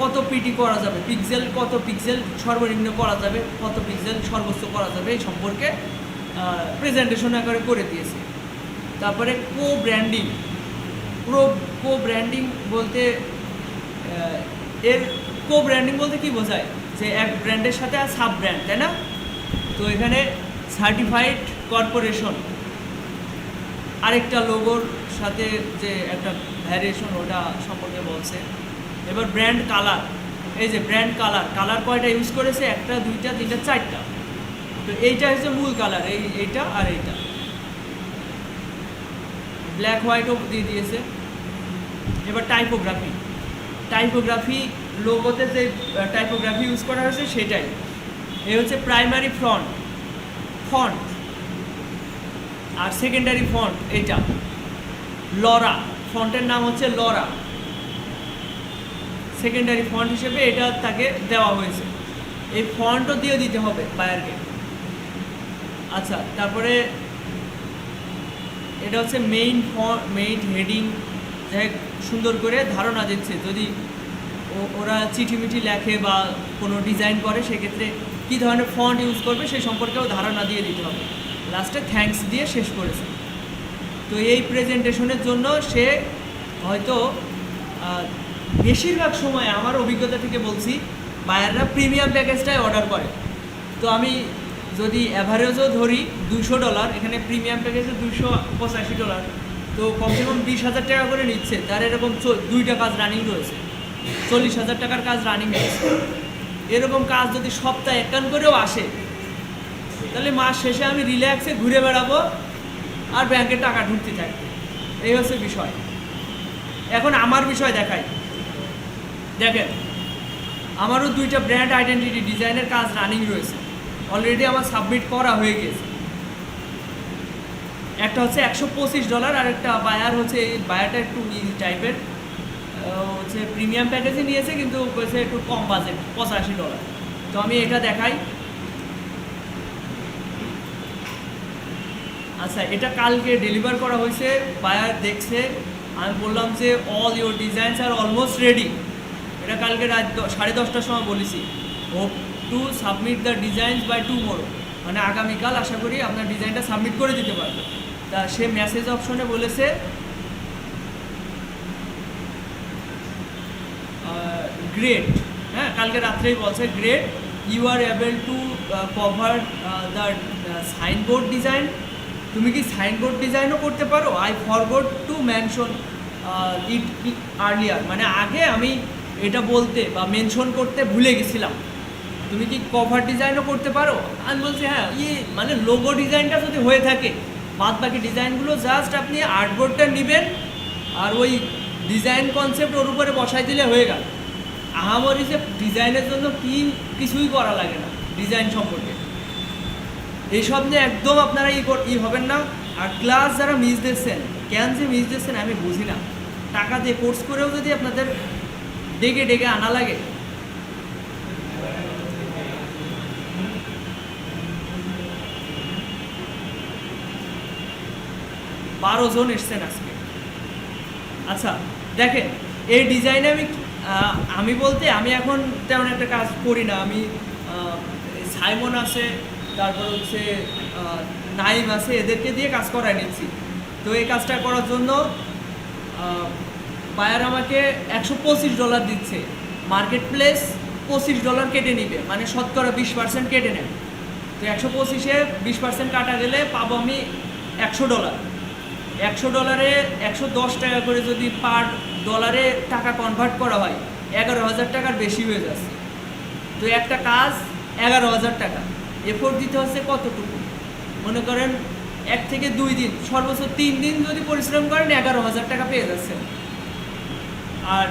কত পিটি করা যাবে, পিক্সেল কত পিক্সেল সর্বনিম্ন করা যাবে, কত পিক্সেল সর্বোচ্চ করা যাবে, এই সম্পর্কে প্রেজেন্টেশন আকারে করে দিয়েছে। তারপরে কো ব্র্যান্ডিং বলতে কো ব্র্যান্ডিং বলতে কি বোঝায়, যে এক ব্র্যান্ডের সাথে আর সাব ব্র্যান্ড, তাই না? তো এখানে সার্টিফাইড কর্পোরেশন আরেকটা লোগোর সাথে যে একটা ভ্যারিয়েশন ওটা সম্পর্কে বলছে। এবার ব্র্যান্ড কালার, এই যে ব্র্যান্ড কালার কয়টা ইউজ করেছে, একটা দুইটা তিনটা চারটা। তো এইটা হচ্ছে মূল কালার, এইটা আর এইটা, ব্ল্যাক হোয়াইটও দিয়ে দিয়েছে। এবার টাইপোগ্রাফি লোগোতে যে টাইপোগ্রাফি ইউজ করা হয়েছে সেটাই। এই হচ্ছে প্রাইমারি ফন্ট আর সেকেন্ডারি ফন্ট, এইটা লরা, ফন্টের নাম হচ্ছে লরা, সেকেন্ডারি ফন্ট হিসেবে এটা তাকে দেওয়া হয়েছে। এই ফন্টও দিয়ে দিতে হবে বায়ারকে। আচ্ছা, তারপরে এটা হচ্ছে মেইন হেডিং, সুন্দর করে ধারণা দিচ্ছে যদি ওরা চিঠিমিঠি লেখে বা কোনো ডিজাইন করে সেক্ষেত্রে কী ধরনের ফন্ট ইউজ করবে সেই সম্পর্কেও ধারণা দিয়ে দিতে হবে। লাস্টে থ্যাঙ্কস দিয়ে শেষ করেছে। তো এই প্রেজেন্টেশনের জন্য সে হয়তো বেশিরভাগ সময় আমার অভিজ্ঞতা থেকে বলছি বায়াররা প্রিমিয়াম প্যাকেজটাই অর্ডার করে। তো আমি যদি অ্যাভারেজও ধরি $200, এখানে প্রিমিয়াম প্যাকেজে $285, তো কমসে কম 20,000 টাকা করে নিচ্ছে। তার এরকম 2টা কাজ রানিং রয়েছে, 40,000 টাকার কাজ রানিং রয়েছে। এরকম কাজ যদি সপ্তাহে একটান করেও আসে তাহলে মাস শেষে আমি রিল্যাক্সে ঘুরে বেড়াবো আর ব্যাংকে টাকা ঢুকতে থাকবে। এই হচ্ছে বিষয়। এখন আমার বিষয় দেখাই। দেখেন, আমারও 2টা ব্র্যান্ড আইডেন্টিটি ডিজাইনের কাজ রানিং রয়েছে, অলরেডি আমার সাবমিট করা হয়ে গেছে। একটা হচ্ছে $125, আর একটা বায়ার হচ্ছে, এই বায়ারটা একটু টাইপের হচ্ছে প্রিমিয়াম প্যাকেজে নিয়েছে কিন্তু হচ্ছে একটু কম বাজেট, $85। তো আমি এটা দেখাই। আচ্ছা, এটা কালকে ডেলিভার করা হয়েছে, বায়ার দেখছে। আমি বললাম যে all your designs are almost ready. এটা কালকে রাত 10:30টার সময় বলেছি। Hope to submit the designs by tomorrow, মানে আগামীকাল আশা করি আপনার ডিজাইনটা সাবমিট করে দিতে পারবে। তা সে মেসেজ অপশনে বলেছে গ্রেট, হ্যাঁ কালকে রাত্রেই বলছে great, you are able to cover the signboard design. তুমি কি সাইনবোর্ড ডিজাইনও করতে পারো? I forgot to mention it earlier, মানে আগে আমি এটা বলতে বা মেনশন করতে ভুলে গেছিলাম। তুমি কি কভার ডিজাইনও করতে পারো? আমি বলছি হ্যাঁ, মানে লোগো ডিজাইনটা যদি হয়ে থাকে বাদ বাকি ডিজাইনগুলো জাস্ট আপনি আর্টবোর্ডটা নেবেন আর ওই ডিজাইন কনসেপ্ট ওর উপরে বসাই দিলে হয়ে গেল। আহামরি যে ডিজাইনের জন্য কিছুই করা লাগে না ডিজাইন সম্পর্কে। এইসব নিয়ে একদম আপনারা হবেন না। আর ক্লাস যারা মিস দিচ্ছেন, কেন যে মিস দিচ্ছেন আমি বুঝি না। টাকা দিয়ে কোর্স করেও যদি আপনাদের ডেকে আনা লাগে, বারো জন এসছেন আজকে। আচ্ছা দেখেন, এই ডিজাইনে আমি বলতে আমি এখন তেমন একটা কাজ করি না। আমি সাইমন আছে, তারপর হচ্ছে নাইম আছে, এদেরকে দিয়ে কাজ করাই নিচ্ছি। তো এই কাজটা করার জন্য বায়ার আমাকে $125 দিচ্ছে। মার্কেট প্লেস $25 কেটে নিবে, মানে শতকরা 20% কেটে নেবে। তো 125-এ 20% কাটা গেলে পাবো আমি $100। $100 110 টাকা করে যদি পার ডলারে টাকা কনভার্ট করা হয় 11,000 টাকার বেশি হয়ে যাচ্ছে। তো একটা কাজ 11,000 টাকা, এফোর্ট দিতে হচ্ছে কতটুকু? মনে করেন 1 থেকে 2 দিন, সর্বোচ্চ 3 দিন যদি পরিশ্রম করেন 11,000 টাকা পেয়ে যাচ্ছেন। আর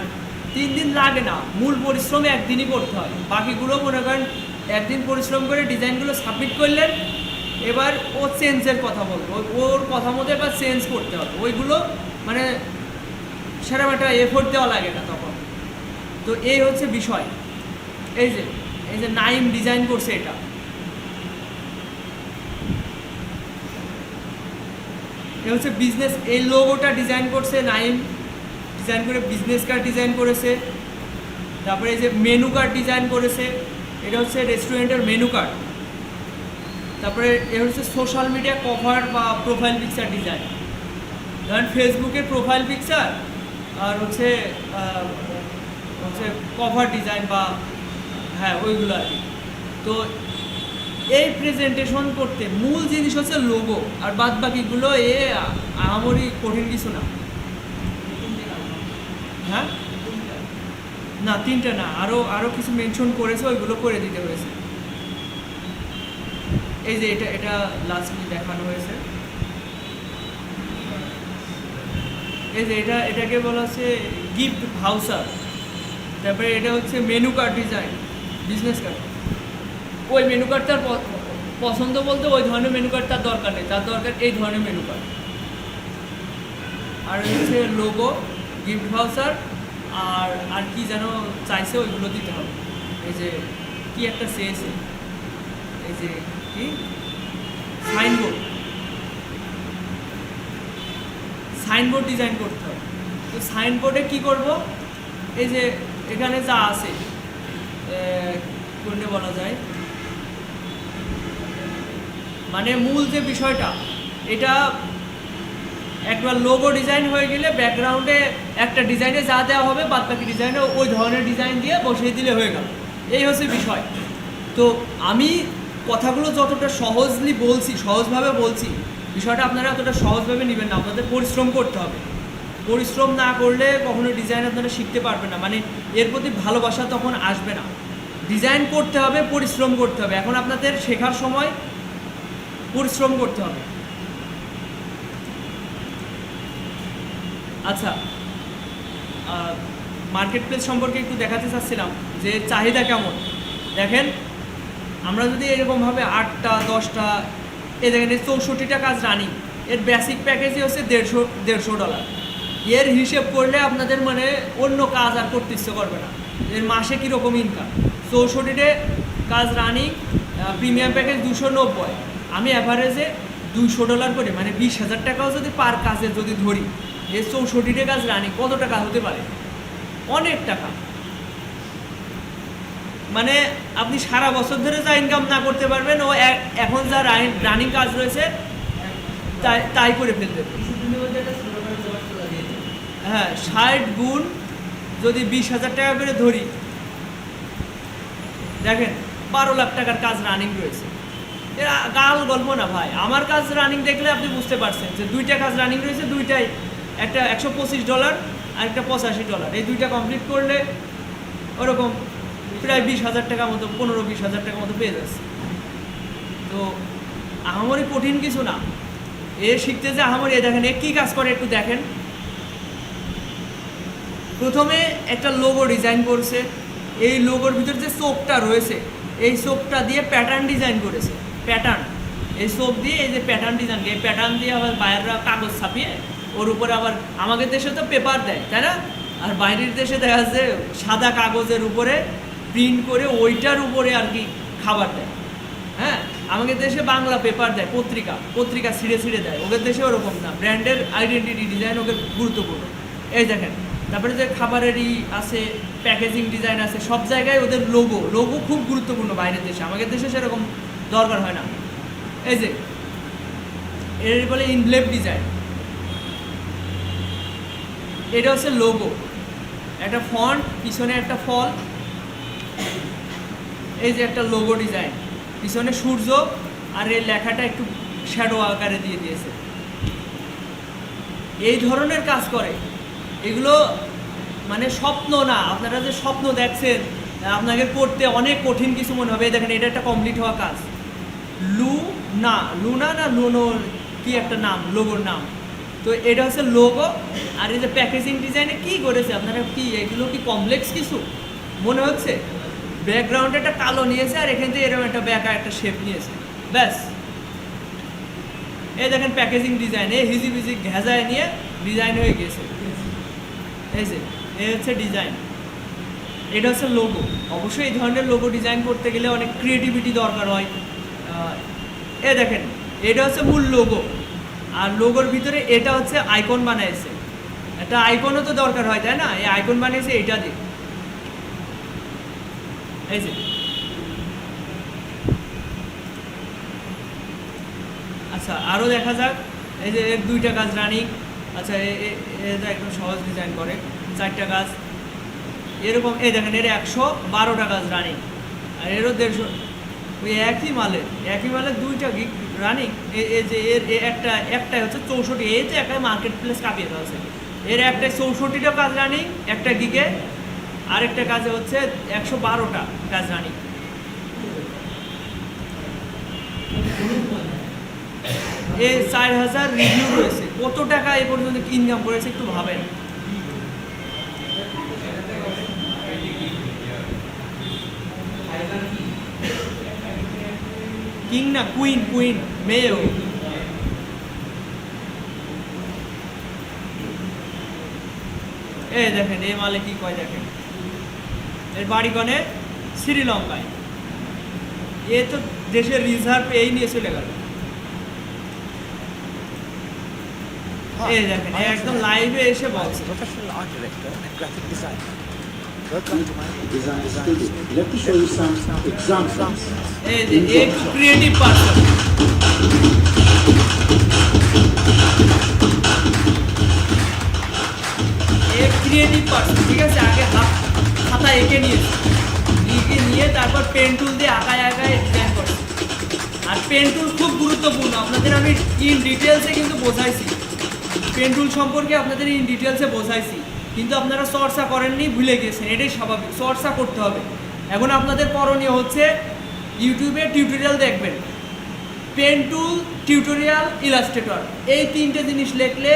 3 দিন লাগে না, মূল পরিশ্রম একদিনই করতে হয়। বাকিগুলো মনে করেন একদিন পরিশ্রম করে ডিজাইনগুলো সাবমিট করলেন, এবার ও চেঞ্জের কথা বলবো, ওর কথা মতো এবার চেঞ্জ করতে হবে, ওইগুলো মানে সেরকম একটা এফোর্ট দেওয়া লাগে না তখন। তো এই হচ্ছে বিষয়। এই যে নাইম ডিজাইন করছে, এটা এ হচ্ছে বিজনেস, এই লোগোটা ডিজাইন করছে নাইম, ডিজাইন করে বিজনেস কার্ড ডিজাইন করেছে। তারপরে এই যে মেনু কার্ড ডিজাইন করেছে, এটা হচ্ছে রেস্টুরেন্টের মেনু কার্ড। তারপরে এ হচ্ছে সোশ্যাল মিডিয়া কভার বা প্রোফাইল পিকচার ডিজাইন, ধরেন ফেসবুকের প্রোফাইল পিকচার আর হচ্ছে কভার ডিজাইন বা হ্যাঁ ওইগুলো আর কি। তো এই প্রেজেন্টেশন করতে মূল জিনিস হচ্ছে লোগো, আর বাদ বাকিগুলো আহামরি কঠিন কিছু না। হ্যাঁ না, 3টা না, আরও কিছু মেনশন করেছে, ওইগুলো করে দিতে হয়েছে। এই যে এটা লাস্টলি দেখানো হয়েছে। এই যে এটাকে বলা হচ্ছে গিফট ভাউচার। তারপরে এটা হচ্ছে menu card design, business card. ওই মেনু কার্ড তার পছন্দ বলতে ওই ধরনের মেনু কার্ড তার দরকার নেই, তার দরকার এই ধরনের মেনু কার্ড। আর হচ্ছে লোগো, গিফট ভাউচার, আর কি যেন চাইছে ওইগুলো দিতে হবে। এই যে কি একটা চেয়েছে, এই যে কি সাইনবোর্ড ডিজাইন করতে হবে। তো সাইনবোর্ডে কি করব, এই যে এখানে যা আছে কোনটা বলা যায়, মানে মূল যে বিষয়টা, এটা একবার লোগো ডিজাইন হয়ে গেলে ব্যাকগ্রাউন্ডে একটা ডিজাইনে যা দেওয়া হবে বাদ বাকি ডিজাইনে ওই ধরনের ডিজাইন দিয়ে বসিয়ে দিলে হয়ে গেল, এই হচ্ছে বিষয়। তো আমি কথাগুলো যতটা সহজভাবে বলছি, বিষয়টা আপনারা অতটা সহজভাবে নেবেন না, আপনাদের পরিশ্রম করতে হবে। পরিশ্রম না করলে কখনো ডিজাইন আপনারা শিখতে পারবেন না, মানে এর প্রতি ভালোবাসা তখন আসবে না। ডিজাইন করতে হবে, পরিশ্রম করতে হবে। এখন আপনাদের শেখার সময় পরিশ্রম করতে হবে। আচ্ছা, মার্কেট প্লেস সম্পর্কে একটু দেখাতে চাচ্ছিলাম যে চাহিদা কেমন। দেখেন, আমরা যদি এরকমভাবে 8টা 10টা, এই দেখেন এই 64টা কাজ রানিং, এর বেসিক প্যাকেজই হচ্ছে $150। এর হিসেব করলে আপনাদের মানে অন্য কাজ আর করতে ইচ্ছে করবে না। এর মাসে কীরকম ইনকাম, 64টে কাজ রানিং, প্রিমিয়াম প্যাকেজ 290। আমি অ্যাভারেজে $200 করে, মানে 20,000 টাকাও যদি পার কাজে যদি ধরি, এর 64টে কাজ রানিং কত টাকা হতে পারে? অনেক টাকা। মানে আপনি সারা বছর ধরে যা ইনকাম না করতে পারবেন, ও এখন যা রানিং কাজ রয়েছে তাই করে ফেলবে। হ্যাঁ, 60 গুণ যদি 20,000 টাকা করে ধরি, দেখেন 12 লাখ টাকার কাজ রানিং রয়েছে। এরা গাল গল্প না ভাই, আমার কাজ রানিং দেখলে আপনি বুঝতে পারছেন যে 2টা কাজ রানিং রয়েছে, দুইটাই, একটা $125 আর একটা $85। এই 2টা কমপ্লিট করলে ওরকম প্রায় 20,000 টাকা মতো, 15-20,000 টাকা মতো পেয়ে যাচ্ছে। তো আহামরি কঠিন কিছু না, এ শিখতে যে আহামরি। দেখেন এ কী কাজ করে একটু দেখেন। প্রথমে একটা লোগো ডিজাইন করছে, এই লোগোর ভিতর যে চোখটা রয়েছে, এই চোখটা দিয়ে প্যাটার্ন ডিজাইন করেছে। প্যাটার্ন, এই চোখ দিয়ে এই যে প্যাটার্ন ডিজাইন, এই প্যাটার্ন দিয়ে আবার বাইরেরা কাগজ ছাপিয়ে ওর উপরে, আবার আমাদের দেশে তো পেপার দেয়, তাই না? আর বাইরের দেশে দেখা যাচ্ছে সাদা কাগজের উপরে প্রিন্ট করে ওইটার উপরে আর কি খাবার দেয়। হ্যাঁ, আমাদের দেশে বাংলা পেপার দেয়, পত্রিকা ছিঁড়ে দেয়। ওদের দেশে ওরকম না, ব্র্যান্ডের আইডেন্টিটি ডিজাইন ওদের গুরুত্বপূর্ণ। এই দেখেন, তারপরে যে খাবারেরই আছে, প্যাকেজিং ডিজাইন আছে, সব জায়গায় ওদের লোগো খুব গুরুত্বপূর্ণ বাইরের দেশে। আমাদের দেশে সেরকম দরকার হয় না। এই যে এর বলে ইনভেলপ ডিজাইন, এটা হচ্ছে লোগো, একটা ফন্ট, পিছনে একটা ফল, এই যে একটা লোগো ডিজাইন, পিছনে সূর্য, আর এই লেখাটা একটু শ্যাডো আকারে দিয়ে দিয়েছে। এই ধরনের কাজ করে। এগুলো মানে স্বপ্ন না, আপনারা যে স্বপ্ন দেখছেন আপনাকে করতে অনেক কঠিন কিছু মনে হবে। দেখেন এটা একটা কমপ্লিট হওয়া কাজ। লুনা না লুনো কি একটা নাম, লোগোর নাম। তো এটা হচ্ছে লোগো। আর এই যে প্যাকেজিং ডিজাইনে কি করেছে আপনারা, কি এগুলো কি কমপ্লেক্স কিছু মনে হচ্ছে? ব্যাকগ্রাউন্ডে একটা কালো নিয়েছে আর এখান থেকে এরকম একটা ব্যাকা একটা শেপ নিয়েছে, ব্যাস এই দেখেন প্যাকেজিং ডিজাইন, এই হিজিবিজি ঘেঁজায় নিয়ে ডিজাইন হয়ে গেছে। এই যে এই হচ্ছে ডিজাইন, এটা হচ্ছে লোগো। অবশ্যই এই ধরনের লোগো ডিজাইন করতে গেলে অনেক ক্রিয়েটিভিটি দরকার হয়। এ দেখেন এটা হচ্ছে মূল লোগো, আর লোগোর ভিতরে এটা হচ্ছে আইকন বানাইছে। একটা আইকনও তো দরকার হয়, তাই না? এই আইকন বানিয়েছে এটা দিয়ে। এই যে আচ্ছা আরও দেখা যাক, এই যে এর 2টা কাজ রানিং। আচ্ছা এটা একদম সহজ ডিজাইন করে, 4টা কাজ এরকম। এই দেখেন এর 112টা কাজ রানিং, আর এরও 150। ওই একই মালের 2টা গিগ রানিং। এই যে এর একটাই হচ্ছে 64, এই যে একটা মার্কেট প্লেস কাঁপিয়ে দেওয়া আছে। এর একটাই 64টা কাজ রানিং একটা গিগে, আরেকটা কাজে হচ্ছে 112টা কাজ রানিং। এই 4000 রিভিউ রয়েছে। কত টাকা এ পর্যন্ত ইনকাম করেছে একটু ভাবেন। কিং না কুইন মেয়েও। এই দেখেন এই মালে কি কয় দেখেন, এর বাড়ি কনে শ্রীলঙ্কায়। এ তো দেশের রিজার্ভ এই নিয়ে চলে গেল। এই দেখেন একদম লাইভে এসে বলছে। Professional art director and graphic designer. Welcome to my Design Studio. Let me show you some examples. এই যে একটু ক্রিয়েটিভ পারসন। ক্রিয়েটিভ পারসন, ঠিক আছে? আগে খাতা এঁকে নিয়ে তারপর পেন টুল দিয়ে আঁকায় ডিজাইন করে। আর পেন টুল খুব গুরুত্বপূর্ণ, আপনাদের আমি ইন ডিটেলসে কিন্তু বোঝাইছি। পেন টুল সম্পর্কে আপনাদের ইন ডিটেলসে বোঝাইছি, কিন্তু আপনারা চর্চা করেননি, ভুলে গেছেন। এটাই স্বাভাবিক, চর্চা করতে হবে। এখন আপনাদের করণীয় হচ্ছে ইউটিউবে টিউটোরিয়াল দেখবেন, পেন টুল, টিউটোরিয়াল, ইলাস্ট্রেটর, এই 3টে জিনিস লিখলে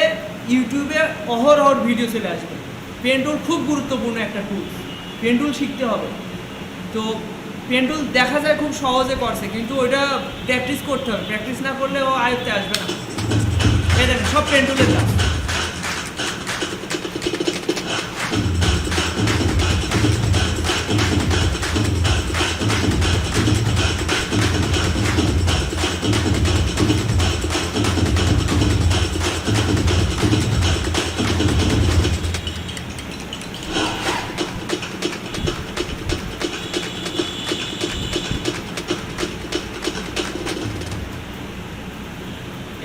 ইউটিউবে অহরহ ভিডিও চলে আসবে। পেন টুল খুব গুরুত্বপূর্ণ একটা টুল, পেন টুল শিখতে হবে। তো পেন টুল দেখা যায় খুব সহজে করছে, কিন্তু ওইটা প্র্যাকটিস করতে হবে। প্র্যাকটিস না করলে ও আয়ত্তে আসবে না। এই দেখেন সব পেন টুলের কাজ।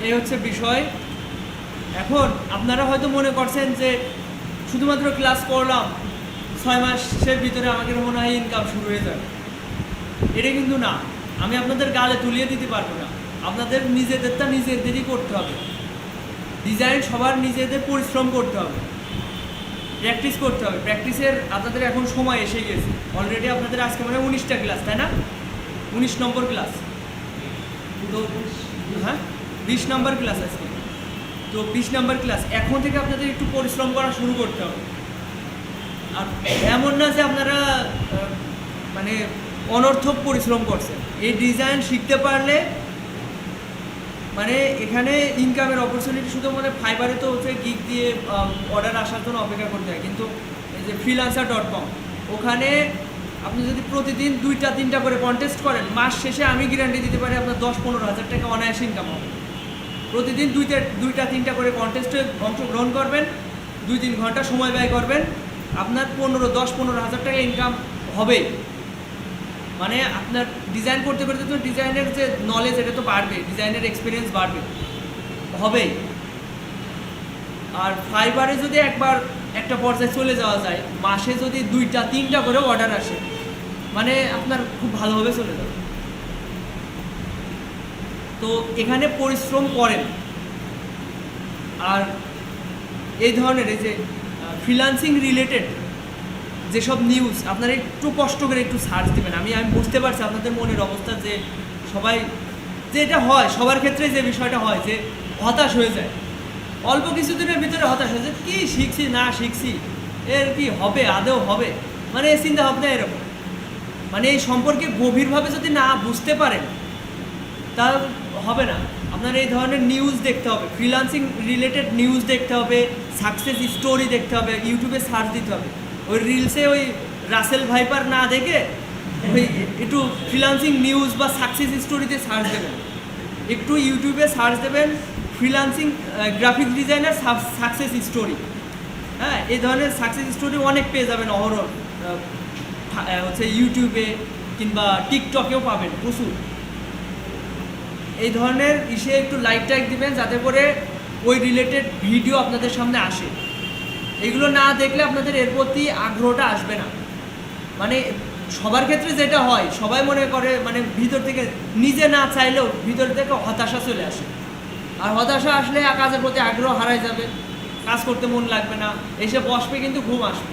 এই হচ্ছে বিষয়। এখন আপনারা হয়তো মনে করছেন যে শুধুমাত্র ক্লাস করলাম 6 মাসের ভিতরে আমাকে মনে হয় ইনকাম শুরু হয়ে যাবে। এটা কিন্তু না, আমি আপনাদের গালে তুলিয়ে দিতে পারবো না। আপনাদের নিজেদেরটা নিজেদেরই করতে হবে। ডিজাইন সবার নিজেদের পরিশ্রম করতে হবে, প্র্যাকটিস করতে হবে। প্র্যাকটিসের আপনাদের এখন সময় এসে গেছে। অলরেডি আপনাদের আজকে মানে 19টা ক্লাস, তাই না? 19 নম্বর ক্লাস। তো হ্যাঁ 20 নম্বর ক্লাস আজকে। তো 20 নম্বর ক্লাস, এখন থেকে আপনাদের একটু পরিশ্রম করা শুরু করতে হবে। আর এমন না যে আপনারা মানে অনর্থক পরিশ্রম করছেন। এই ডিজাইন শিখতে পারলে মানে এখানে ইনকামের অপরচুনিটি শুধু মানে ফাইবারে তো হচ্ছে গিগ দিয়ে অর্ডার আসার জন্য অপেক্ষা করতে হয়, কিন্তু এই যে freelancer.com, ওখানে আপনি যদি প্রতিদিন 2টা-3টা করে কন্টেস্ট করেন, মাস শেষে আমি গ্যারান্টি দিতে পারি আপনার 10-15 হাজার টাকা অনায়াসে ইনকাম হবে। প্রতিদিন 2টা-3টা করে কন্টেস্টে অংশগ্রহণ করবেন, 2-3 ঘন্টা সময় ব্যয় করবেন, আপনার 10-15 হাজার টাকা ইনকাম হবেই। মানে আপনার ডিজাইন করতে করতে তো ডিজাইনের যে নলেজ এটা তো বাড়বে, ডিজাইনের এক্সপিরিয়েন্স বাড়বে, হবেই। আর ফাইবারে যদি একবার একটা পর্যায়ে চলে যাওয়া যায়, মাসে যদি 2টা-3টা করে অর্ডার আসে, মানে আপনার খুব ভালোভাবে চলে যাবে। তো এখানে পরিশ্রম করেন। আর এই ধরনের এই যে ফ্রিল্যান্সিং রিলেটেড যেসব নিউজ, আপনারা একটু কষ্ট করে একটু সার্চ দেবেন। আমি বুঝতে পারছি আপনাদের মনের অবস্থা, যে সবাই যে এটা হয়, সবার ক্ষেত্রে যে বিষয়টা হয় যে হতাশ হয়ে যায়, অল্প কিছুদিনের ভিতরে হতাশ হয়ে যায়, কী শিখছি না শিখছি, এর কি হবে, আদৌ হবে, মানে এই চিন্তা ভাবনা এরকম। মানে এই সম্পর্কে গভীরভাবে যদি না বুঝতে পারেন, তা হবে না, আপনার এই ধরনের নিউজ দেখতে হবে, ফ্রিল্যান্সিং রিলেটেড নিউজ দেখতে হবে, সাকসেস স্টোরি দেখতে হবে, ইউটিউবে সার্চ দিতে হবে। ওই রিলসে ওই রাসেল ভাইপার না দেখে ওই একটু ফ্রিল্যান্সিং নিউজ বা সাকসেস স্টোরিতে সার্চ দেবেন, একটু ইউটিউবে সার্চ দেবেন freelancing graphic designer success story. হ্যাঁ, এই ধরনের সাকসেস স্টোরি অনেক পেয়ে যাবেন অহরহ, হচ্ছে ইউটিউবে কিংবা টিকটকেও পাবেন প্রচুর। এই ধরনের ইসে একটু লাইক টাইক দিবেন যাতে করে ওই রিলেটেড ভিডিও আপনাদের সামনে আসে। এগুলো না দেখলে আপনাদের এর প্রতি আগ্রহটা আসবে না। মানে সবার ক্ষেত্রে যেটা হয়, সবাই মনে করে মানে ভিতর থেকে নিজে না চাইলেও ভিতর থেকে হতাশা চলে আসে, আর হতাশা আসলে কাজের প্রতি আগ্রহ হারায় যাবে, কাজ করতে মন লাগবে না, এসে বসবে কিন্তু ঘুম আসবে।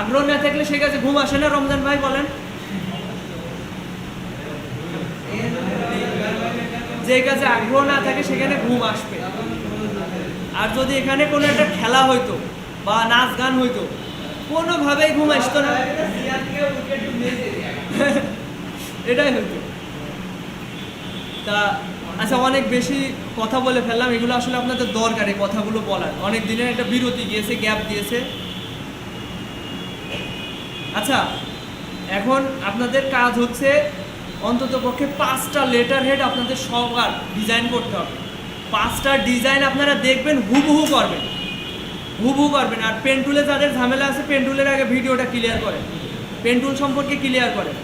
আগ্রহ না থাকলে সে কাজে ঘুম আসে না, রমজান ভাই বলেন? যে কাজে আগ্রহ না থাকে সেখানে ঘুম আসবে। আর যদি এখানে কোনো একটা খেলা হইতো বা নাচ গান হইতো, কোনোভাবেই ঘুম আসতো না, এটাই হইতো। তা আচ্ছা, অনেক বেশি কথা বলে ফেললাম, এগুলো আসলে আপনাদের দরকার এই কথাগুলো বলার। অনেক দিনের একটা বিরতি গিয়েছে, গ্যাপ দিয়েছে। আচ্ছা, এখন আপনাদের কাজ হচ্ছে অন্তত পক্ষে 5টা লেটার হেড আপনাদের সবার ডিজাইন করতে হবে। 5টা ডিজাইন আপনারা দেখবেন, হুবহু করবেন, হুবহু করবেন। আর পেন টুলে যাদের ঝামেলা আছে, পেন টুলের আগে ভিডিওটা ক্লিয়ার করেন, পেন টুল সম্পর্কে ক্লিয়ার করেন।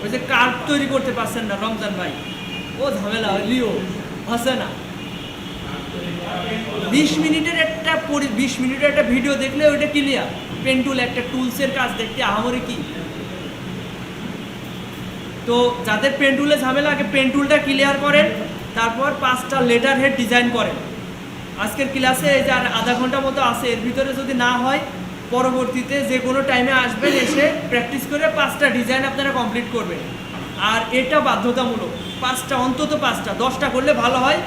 ওই যে কার্ড তৈরি করতে পারছেন না রমজান ভাই, ও ঝামেলা লিও হচ্ছে না। 20 মিনিটের একটা ভিডিও দেখলে ওইটা ক্লিয়ার। পেন টুল একটা টুলসের কাজ দেখতে আহামরি কি। তো যাদের পেন টুলে ঝামেলা, আগে পেন টুলটা ক্লিয়ার করেন, তারপর 5টা লেটার হেড ডিজাইন করেন। আজকের ক্লাসে এই যে আর আধা ঘন্টা মতো আছে, এর ভিতরে যদি না হয় পরবর্তীতে যে কোনো টাইমে আসবেন, এসে প্র্যাকটিস করে 5টা ডিজাইন আপনারা কমপ্লিট করবেন। আর এটা বাধ্যতামূলক, 5টা, অন্তত 5টা, 10টা করলে ভালো হয়,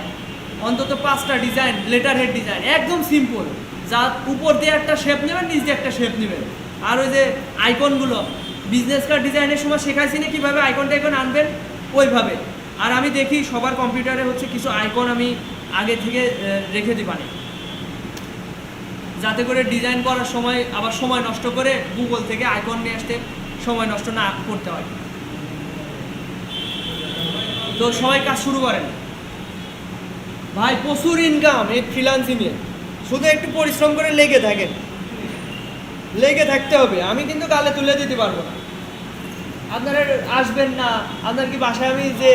অন্তত 5টা ডিজাইন, লেটার হেড ডিজাইন, একদম সিম্পল। যা উপর দিয়ে একটা শেপ নেবেন, নিচ দিয়ে একটা শেপ নেবেন। আর ওই যে আইকনগুলো বিজনেস কার্ড ডিজাইনের সময় শেখাইছি না কীভাবে আইকন টাইকন আনবেন, ওইভাবে। আর আমি দেখি সবার কম্পিউটারে হচ্ছে কিছু আইকন আমি আগে থেকে রেখে দিবানি, যাতে করে ডিজাইন করার সময় আবার সময় নষ্ট করে গুগল থেকে আইকন নিয়ে আসতে সময় নষ্ট না করতে হয়। তো সবাই কাজ শুরু করেন ভাই, প্রচুর ইনকাম এই ফ্রিল্যান্সিংয়ে, শুধু একটু পরিশ্রম করে লেগে থাকেন, লেগে থাকতে হবে। আমি কিন্তু গালে তুলে দিতে পারবো না, আপনারা আসবেন না। আপনার কি বাসায় আমি যে